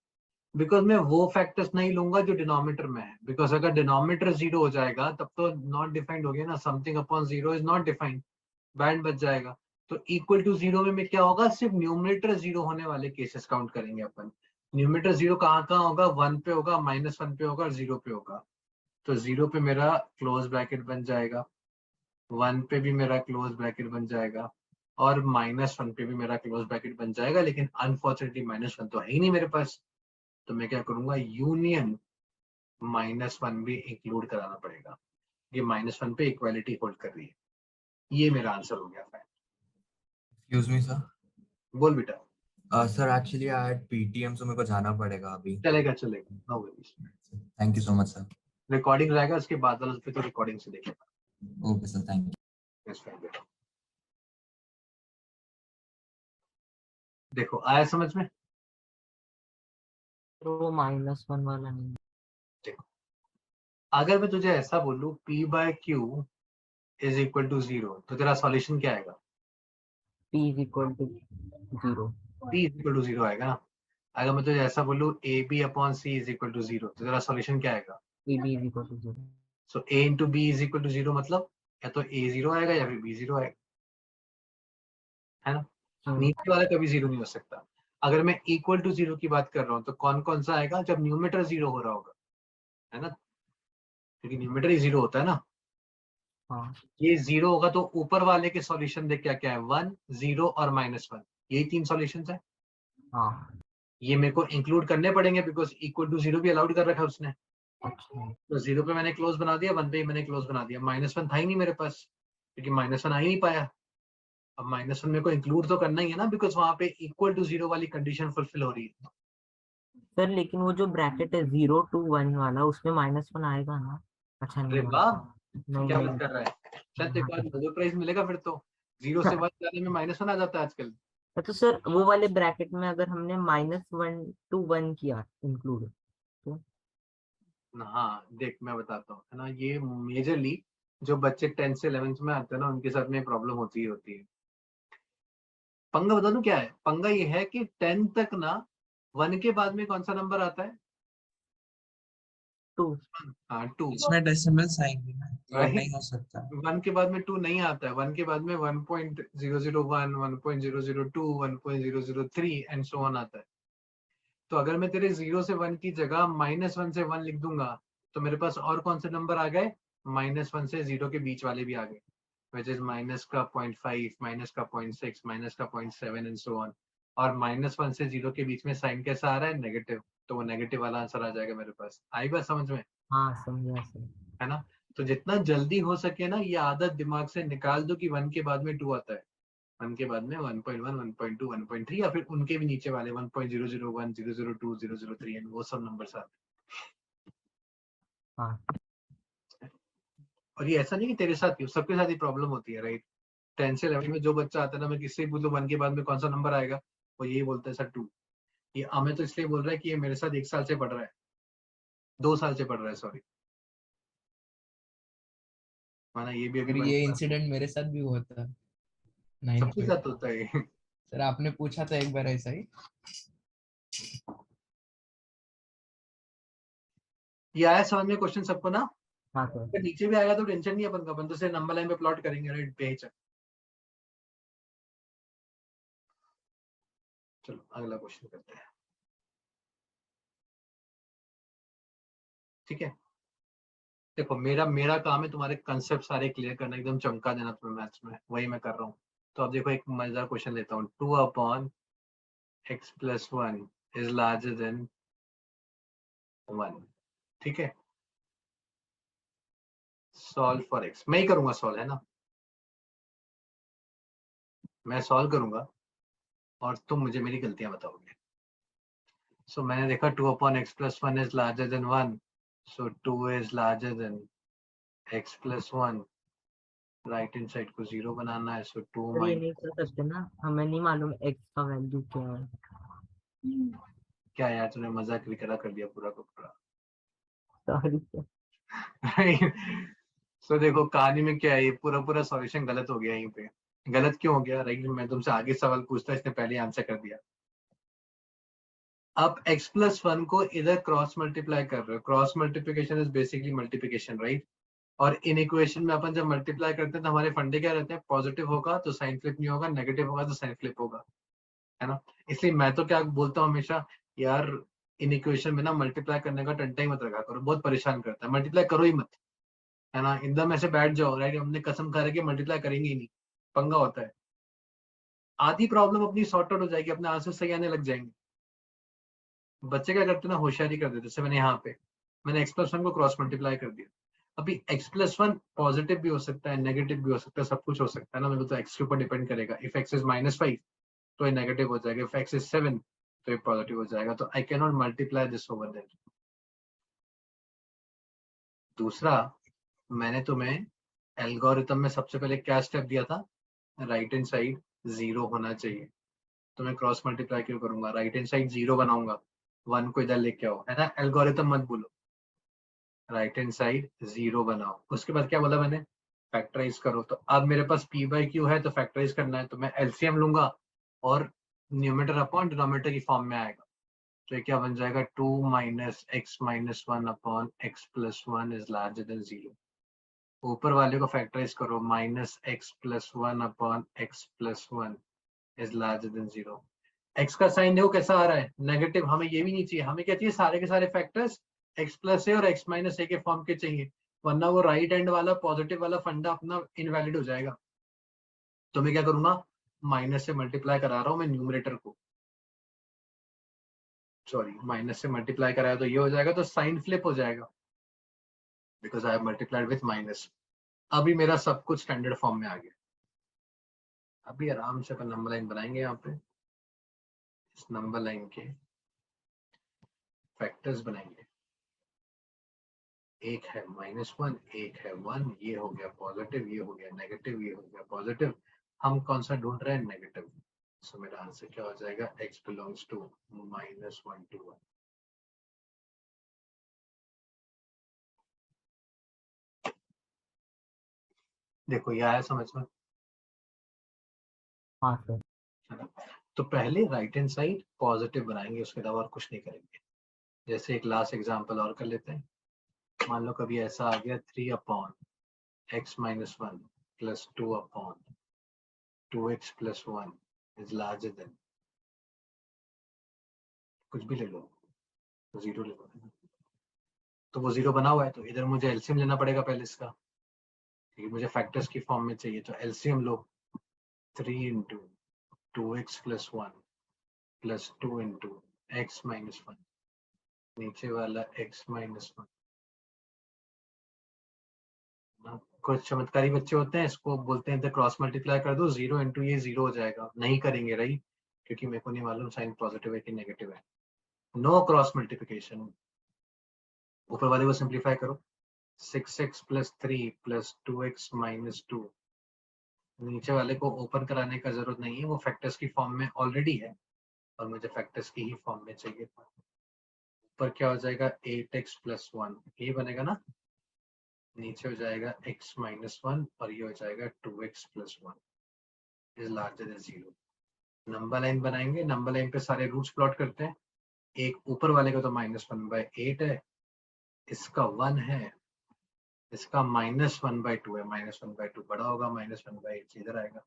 बिकॉज मैं वो फैक्टर्स नहीं लूंगा जो डिनोमिनेटर में है. बिकॉज अगर डिनोमिनेटर 0 हो जाएगा तब तो नॉट डिफाइंड हो गया ना. Something upon 0 is not defined, band बच जाएगा. तो इक्वल टू 0 में क्या होगा? सिर्फ न्यूमरेटर 0 होने वाले केसेस काउंट करेंगे अपन. न्यूमरेटर 0 कहाँ कहाँ होगा? 1 पे होगा, -1 पे होगा और 0 पे होगा. तो 0 पे मेरा क्लोज ब्रैकेट बन जाएगा, 1 पे भी मेरा क्लोज ब्रैकेट बन जाएगा और -1 पे भी मेरा क्लोज ब्रैकेट बन जाएगा. लेकिन अनफॉर्चुनेटली -1 तो है ही नहीं मेरे पास. तो मैं क्या करूंगा, यूनियन -1 भी इंक्लूड कराना पड़ेगा। ये -1 पे इक्वालिटी होल्ड कर रही है। ये मेरा आंसर हो गया। Excuse me, sir. बोल बेटा। Sir, actually, I had PTM, so मेरे को जाना पड़ेगा अभी. चलेगा चलेगा, no worries. Thank you so much, sir. Recording रहेगा, उसके बाद वाला फिर तो रिकॉर्डिंग से देखेगा। Okay, sir. Thank you. Yes, fine, बेटा। देखो आया समझ में? तो वो -1 वाला नहीं। देखो अगर मैं तुझे ऐसा बोलूं P/Q इज इक्वल टू 0, तो तेरा सॉल्यूशन क्या आएगा? P is equal to 0। P is equal to 0 आएगा ना। अगर मैं तुझे ऐसा बोलूं AB/C इज इक्वल टू 0, तो तेरा सॉल्यूशन क्या आएगा? AB is equal to 0। So A into B is equal to 0 मतलब या तो A 0 आएगा या फिर B 0 आएगा, है ना। नीचे वाला कभी 0 नहीं हो सकता। अगर मैं इक्वल टू 0 की बात कर रहा हूँ तो कौन कौन सा आएगा? जब न्यूमेटर 0 हो रहा होगा, है ना, क्योंकि न्यूमेटर ही 0 होता है ना। हाँ। ये 0 होगा तो ऊपर वाले के सॉल्यूशन देख क्या क्या है, 1, 0 और -1, यही 3 सॉल्यूशंस है। हाँ। ये मेरे को इंक्लूड करने पड़ेंगे बिकॉज इक्वल टू 0 भी अलाउड कर रखा है उसने। अच्छा। तो 0 पे मैंने क्लोज बना दिया, 1 पे मैंने क्लोज बना दिया। -1 था ही नहीं मेरे पास क्योंकि -1 आ ही नहीं पाया। अब -1 मेरे को इंक्लूड तो करना ही है ना, बिकॉज वहां पे इक्वल टू 0 वाली कंडीशन फुलफिल हो रही है। सर लेकिन वो जो ब्रैकेट है 0 to 1 वाला, उसमें -1 आएगा ना? अच्छा अरे नहीं वाह, नहीं क्या नहीं। बात कर रहा है, शायद एक बार नोबेल प्राइज मिलेगा फिर तो। 0 से 1 जाने में -1 आ जाता है आजकल। तो सर वो वाले ब्रैकेट में अगर हमने -1 to 1 किया इंक्लूड, तो हाँ देख मैं बताता हूँ, है ना, ये मेजरली जो बच्चे 10th से 11th में आते हैं ना, उनके साथ में प्रॉब्लम होती है। पंगा बता दूं क्या है? पंगा ये है कि 10 तक ना 1 के बाद में कौन सा नंबर आता है? 2। हाँ 2। इसमें डेसिमल्स आएंगे ना, तो Right? नहीं हो सकता। 1 के बाद में 2 नहीं आता है। 1 के बाद में 1.001, 1.002, 1.003 एंड सो ऑन आता है। तो अगर मैं तेरे 0 से 1 की जगह -1 से 1 लिख दूंगा तो मेरे पास और कौन से नंबर आ गए? -1 से 0 के बीच वाले भी आ गए, which is माइनस का 0.5, माइनस का 0.6, माइनस का 0.7 एंड सो ऑन। और -1 से 0 के बीच में साइन कैसा आ रहा है? नेगेटिव। तो वो नेगेटिव वाला आंसर आ जाएगा मेरे पास। आई बात समझ में? हाँ समझा सर। है ना। तो जितना जल्दी हो सके ना ये आदत दिमाग से निकाल दो कि 1 के बाद में 2 आता है। 1 के बाद में 1.1, 1.2, 1.3 या फिर उनके भी नीचे वाले 1.001, 002, 003 एंड वो सब नंबर्स आते हाँ हैं। और ये ऐसा नहीं कि तेरे साथ ही, सबके साथ ही प्रॉब्लम होती है, राइट। 10 से 11 में जो बच्चा आता है ना, मैं किससे पूछूं 1 के बाद में कौन सा नंबर आएगा, वो यही बोलता है सर 2। ये हमें तो इसलिए बोल रहा है कि ये मेरे साथ 1 साल से पढ़ रहा है, 2 साल से पढ़ रहा है, सॉरी। माना ये भी अभी और ये इंसिडेंट मेरे साथ भी हुआ था 9th सबके में। साथ होता है। सर आपने पूछा था एक बार ऐसा ही। ये आया समझ में क्वेश्चन सबको ना? हाँ सर। अगर नीचे भी आएगा तो टेंशन नहीं है, अपन का अपन तो से नंबर लाइन पे प्लॉट करेंगे, राइट, बेचक। चलो अगला क्वेश्चन करते हैं, ठीक है। देखो मेरा मेरा काम है तुम्हारे कंसेप्ट सारे क्लियर करना, एकदम चमका देना तुम्हें मैथ्स में, वही मैं कर रहा हूँ। तो अब देखो एक मजेदार क्वेश्चन लेता हूँ। 2/x+1 इज लार्जर देन 1, ठीक है। सॉल्व फॉर x, मैं ही करूंगा सॉल्व, है ना, मैं सॉल्व करूंगा और तुम मुझे मेरी गलतियां बताओगे। सो मैंने देखा 2/x+1 is larger than 1, so 2 is larger than x+1, right hand side को 0 बनाना है, सो 2 सर ये माइनस, नहीं कर सकते ना, हमें नहीं मालूम x का वैल्यू क्या है। क्या यार तूने मजाक भी करा कर दिया पूरा को पूरा। Sorry sir. सो देखो कहानी में क्या है, ये पूरा पूरा सॉल्यूशन गलत हो गया यहीं पे। गलत क्यों हो गया, राइट, मैं तुमसे आगे सवाल पूछता, इसने पहले आंसर कर दिया। आप x+1 को इधर क्रॉस मल्टीप्लाई कर रहे हो, cross multiplication is basically multiplication, right. और इन इक्वेशन में अपन जब मल्टीप्लाई करते हैं तो हमारे फंडे क्या रहते हैं, पॉजिटिव होगा तो साइन फ्लिप नहीं होगा, नेगेटिव होगा तो साइन फ्लिप होगा, है ना। इसलिए मैं तो क्या बोलता हूँ हमेशा, यार इन इक्वेशन में ना मल्टीप्लाई करने का टंटा ही मत रखा करो, बहुत परेशान करता है, मल्टीप्लाई करो ही मत, है ना। एकदम ऐसे बैठ जाओ, राइट, हमने कसम खा रहे कि मल्टीप्लाई करेंगे ही नहीं, पंगा होता है। आधी प्रॉब्लम अपनी सॉर्ट आउट हो जाएगी, अपने आंसर सही आने लग जाएंगे। बच्चे क्या करते हैं ना, होशियारी कर देते। जैसे मैंने यहाँ पे मैंने x+1 को क्रॉस मल्टीप्लाई कर दिया। अभी x+1 पॉजिटिव भी हो सकता है, नेगेटिव भी हो सकता है, सब कुछ हो सकता है ना, मेरे को तो x के ऊपर डिपेंड करेगा। इफ x इज -5 तो ये नेगेटिव हो जाएगा, इफ x इज 7 तो ये पॉजिटिव हो जाएगा। तो I can not multiply this over there. दूसरा, मैंने तुम्हें एल्गोरिथम में सबसे पहले क्या स्टेप दिया था, राइट हैंड साइड 0 होना चाहिए। तो मैं क्रॉस मल्टीप्लाई क्यों करूंगा, राइट हैंड साइड 0 बनाऊंगा, 1 को इधर लेके आओ, है ना। एल्गोरिथम मत बोलो, राइट हैंड साइड 0 बनाओ। उसके बाद क्या बोला मैंने, फैक्टराइज करो। तो अब मेरे पास p/q है तो फैक्टराइज करना है, तो मैं एलसीएम लूंगा और न्यूमरेटर अपॉन डिनोमिनेटर की फॉर्म में आएगा। तो ये क्या बन जाएगा, 2 - x - 1 upon x+1 is larger then 0। ऊपर वाले को फैक्टराइज करो, -x+1 upon x+1 is larger then 0। x का साइन देखो कैसा आ रहा है, नेगेटिव। हमें ये भी नहीं चाहिए, हमें क्या चाहिए, सारे के सारे फैक्टर्स x+a और x-a के फॉर्म के चाहिए, वरना वो राइट हैंड वाला पॉजिटिव वाला फंडा अपना इनवैलिड हो जाएगा। तो मैं क्या करूंगा, माइनस से मल्टीप्लाई करा रहा हूं मैं न्यूमरेटर को, सॉरी माइनस से मल्टीप्लाई कराया तो ये हो जाएगा, तो साइन फ्लिप हो जाएगा because I have multiplied with minus. अभी मेरा सब कुछ स्टैंडर्ड फॉर्म में आ गया। अभी आराम से अपन नंबर लाइन बनाएंगे। यहाँ पे इस नंबर लाइन के फैक्टर्स बनाएंगे, एक है -1, एक है 1, ये हो गया पॉजिटिव, ये हो गया नेगेटिव, ये हो गया पॉजिटिव। हम कौन सा ढूंढ रहे हैं, नेगेटिव। सो मेरा आंसर क्या हो जाएगा, x बिलोंग्स टू -1 to 1। देखो ये आया समझ में। हाँ सर। तो पहले राइट हैंड साइड पॉजिटिव बनाएंगे, उसके अलावा और कुछ नहीं करेंगे। जैसे एक लास्ट एग्जांपल और कर लेते हैं। मान लो कभी ऐसा आ गया 3/x - 1 plus 2/2x + 1 is larger then, कुछ भी ले लो, 0 ले लो। तो वो 0 बना हुआ है, तो इधर मुझे एलसीएम लेना पड़ेगा पहले इसका, क्योंकि मुझे फैक्टर्स की फॉर्म में चाहिए। तो एलसीएम लो, 3 × 2x + 1 प्लस 2 × x - 1, नीचे वाला x - 1 ना। कुछ चमत्कारी बच्चे होते हैं, इसको बोलते हैं क्रॉस मल्टीप्लाई कर दो, 0 × ये 0 हो जाएगा। नहीं करेंगे राइट, क्योंकि मेरे को नहीं मालूम साइन पॉजिटिव है कि नेगेटिव है। No cross multiplication. ऊपर वाले को सिंप्लीफाई करो, 6x + 3 + 2x - 2। नीचे वाले को ओपन कराने का जरूरत नहीं है, वो फैक्टर्स की फॉर्म में ऑलरेडी है और मुझे फैक्टर्स की ही फॉर्म में चाहिए था। ऊपर क्या हो जाएगा, 8x + 1, ये बनेगा ना। नीचे हो जाएगा x - 1 और ये हो जाएगा 2x + 1 is larger then 0। Number line बनाएंगे, नंबर लाइन पे सारे रूट्स प्लॉट करते हैं। एक ऊपर वाले का तो -1/8 है, इसका 1 है, इसका -1/2 है। -1/2 बड़ा होगा, -1/8 इधर आएगा।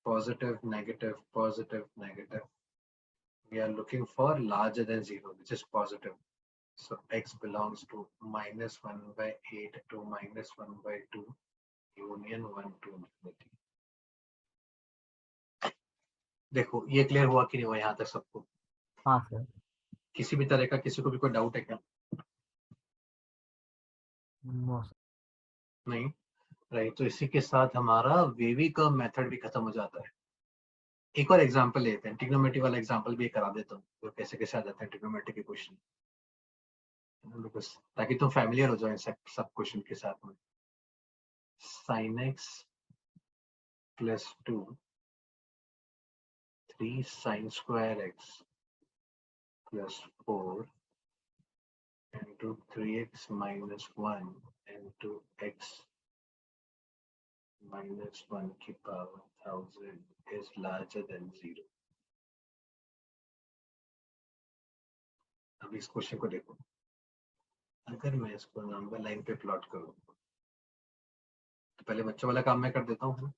Positive negative positive negative, we are looking for larger than 0 which is positive. So x belongs to -1/8 to -1/2 union 1 to infinity. देखो ये क्लियर हुआ कि नहीं हुआ यहाँ तक सबको? हाँ सर। किसी भी तरह का किसी को भी कोई डाउट है क्या? No sir. नहीं राइट। तो इसी के साथ हमारा वेवी कर्व मेथड भी खत्म हो जाता है। एक और एग्जांपल लेते हैं, ट्रिग्नोमेट्री वाला एग्जांपल भी करा देता हूँ, तो कैसे कैसे आ जाते हैं ट्रिग्नोमेट्री के क्वेश्चन, ताकि तुम फैमिलियर हो जाओ इन सब क्वेश्चन के साथ में। sin x + 2 3 sin square x + 4 into 3x - 1 into x - 1 की पावर 1000 is larger than 0। अब इस क्वेश्चन को देखो, अगर मैं इसको नंबर लाइन पे प्लॉट करूं तो पहले बच्चों वाला काम मैं कर देता हूँ।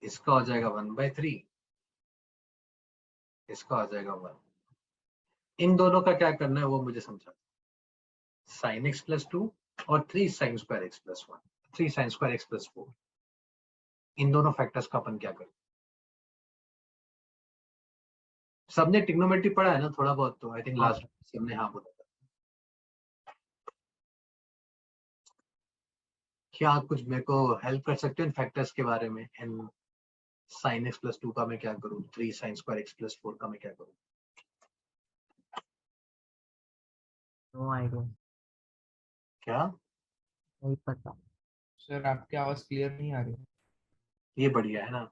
इसका हो जाएगा 1/3, इसका हो जाएगा 1। इन दोनों का क्या करना है वो मुझे समझा। sin x + 2 और 3 sin square x + 1, 3 sin square x + 4, इन दोनों फैक्टर्स का अपन क्या करें। सबने ट्रिग्नोमेट्री पढ़ा है ना थोड़ा बहुत, तो आई थिंक हाँ लास्ट सबने हाँ बोला था। क्या आप कुछ मेरे को हेल्प कर सकते हो इन फैक्टर्स के बारे में? इन sin x + 2 का मैं क्या करूं, 3 sin square x + 4 का मैं क्या करूं? नो आइडिया, क्या नहीं पता। सर आपकी आवाज क्लियर नहीं आ रही। ये बढ़िया है ना?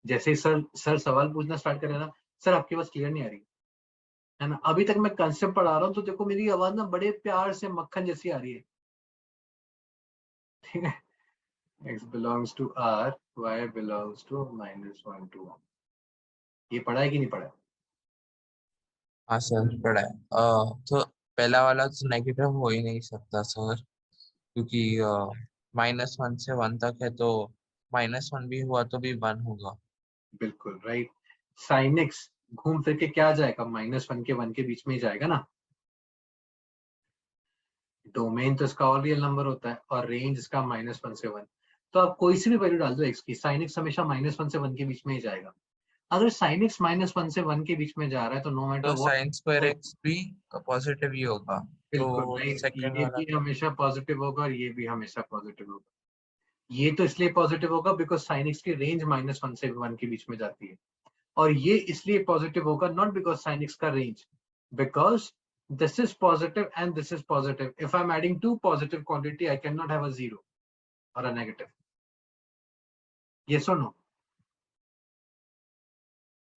जैसे ही सर सवाल पूछना स्टार्ट करे ना, सर आपकी आवाज क्लियर नहीं आ रही है ना, अभी तक मैं कंसेप्ट पढ़ा रहा हूँ तो देखो मेरी आवाज ना बड़े प्यार से मक्खन जैसी आ रही है, ठीक है? x belongs to r, y belongs to -1 to 1। ये पढ़ा है कि नहीं पढ़ा है? हाँ सर पढ़ा है। तो पहला वाला तो नेगेटिव हो ही नहीं सकता सर, क्योंकि -1 से 1 तक है, तो -1 भी हुआ तो भी 1 होगा। बिल्कुल राइट। sin x घूम फिर के क्या आ जाएगा, -1 के 1 के बीच में ही जाएगा ना। डोमेन तो इसका और रियल नंबर होता है और रेंज इसका -1 से 1। तो आप कोई सी भी वैल्यू डाल दो x की, sin x हमेशा -1 से 1 के बीच में ही जाएगा। अगर sin x -1 से 1 के बीच में जा रहा है तो नो मैटर तो व्हाट, sin स्क्वायर x भी पॉजिटिव ही होगा, बिल्कुल तो राइट, सेकंड ये वाला भी हमेशा पॉजिटिव होगा और ये भी हमेशा पॉजिटिव होगा। ये तो इसलिए पॉजिटिव होगा बिकॉज sin x की रेंज -1 से 1 के बीच में जाती है, और ये इसलिए पॉजिटिव होगा नॉट बिकॉज sin x का range, because this is positive and this is positive. If I'm adding two positive quantity, I cannot have a zero or a negative. Yes or no?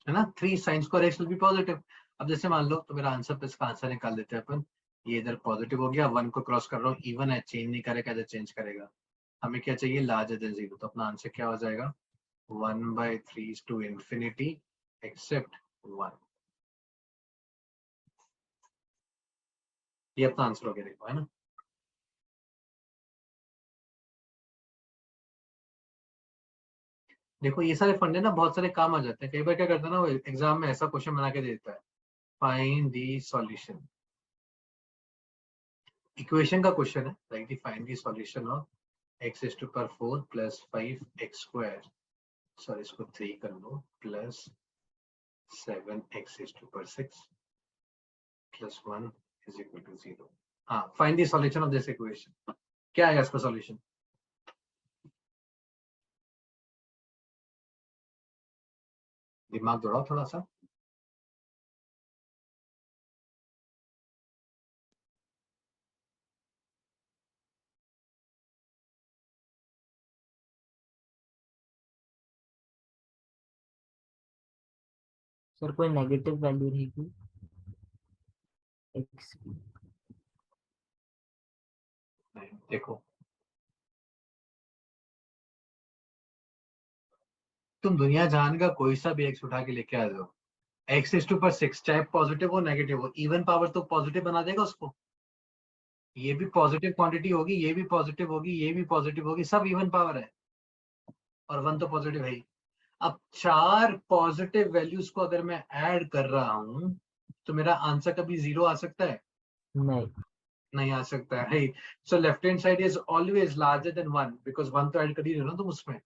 है ना? 3 sin square x will be positive. अब जैसे मान लो तो मेरा answer पे इसका answer निकाल देते हैं अपन। ये इधर पॉजिटिव हो गया, 1 को क्रॉस कर रहा हूँ, इवन है, चेंज नहीं करेगा, इधर चेंज करेगा। हमें क्या चाहिए, लार्जर देन 0। तो अपना आंसर क्या हो जाएगा, 1/3 to infinity except 1। ये अपना आंसर हो गया, देखो है ना। देखो ये सारे फंडे ना बहुत सारे काम आ जाते हैं। कई बार क्या करता है ना, वो एग्जाम में ऐसा क्वेश्चन बना के देता है, फाइंड द सॉल्यूशन। इक्वेशन का क्वेश्चन है, write the find the solution of x⁴ plus 5x², sorry इसको 3 कर लो, plus 7x⁴ plus 1 is equal to 0। हाँ, find the solution of this equation. क्या आएगा इसका सॉल्यूशन? दिमाग दौड़ाओ थोड़ा सा। सर कोई नेगेटिव वैल्यू रहेगी x की? देखो तुम दुनिया जहान का कोई सा भी x उठा के लेके आ जाओ, x�6, चाहे पॉजिटिव हो नेगेटिव हो, इवन पावर तो पॉजिटिव बना देगा उसको। ये भी पॉजिटिव क्वांटिटी होगी, ये भी पॉजिटिव होगी, ये भी पॉजिटिव होगी, सब इवन पावर है, और 1 तो पॉजिटिव है ही। अब 4 पॉजिटिव वैल्यूज को अगर मैं ऐड कर रहा हूं तो मेरा आंसर कभी 0 आ सकता है? नहीं। नहीं आ सकता है। So left hand side is always larger than 1 because 1 तो ऐड कर ही रहे हो ना तुम उसमें।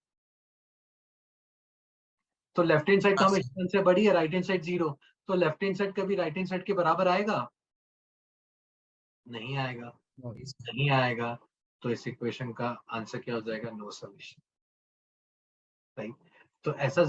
तो लेफ्ट हैंड साइड तो हाँ हमें सर। 1 से बड़ी है, राइट हैंड साइड 0। तो लेफ्ट हैंड साइड कभी राइट हैंड साइड के बराबर आएगा? नहीं आएगा। नहीं आएगा, तो इस इक्वेशन का आंसर क्या हो जाएगा, नो सॉल्यूशन। राइट। तो ऐसा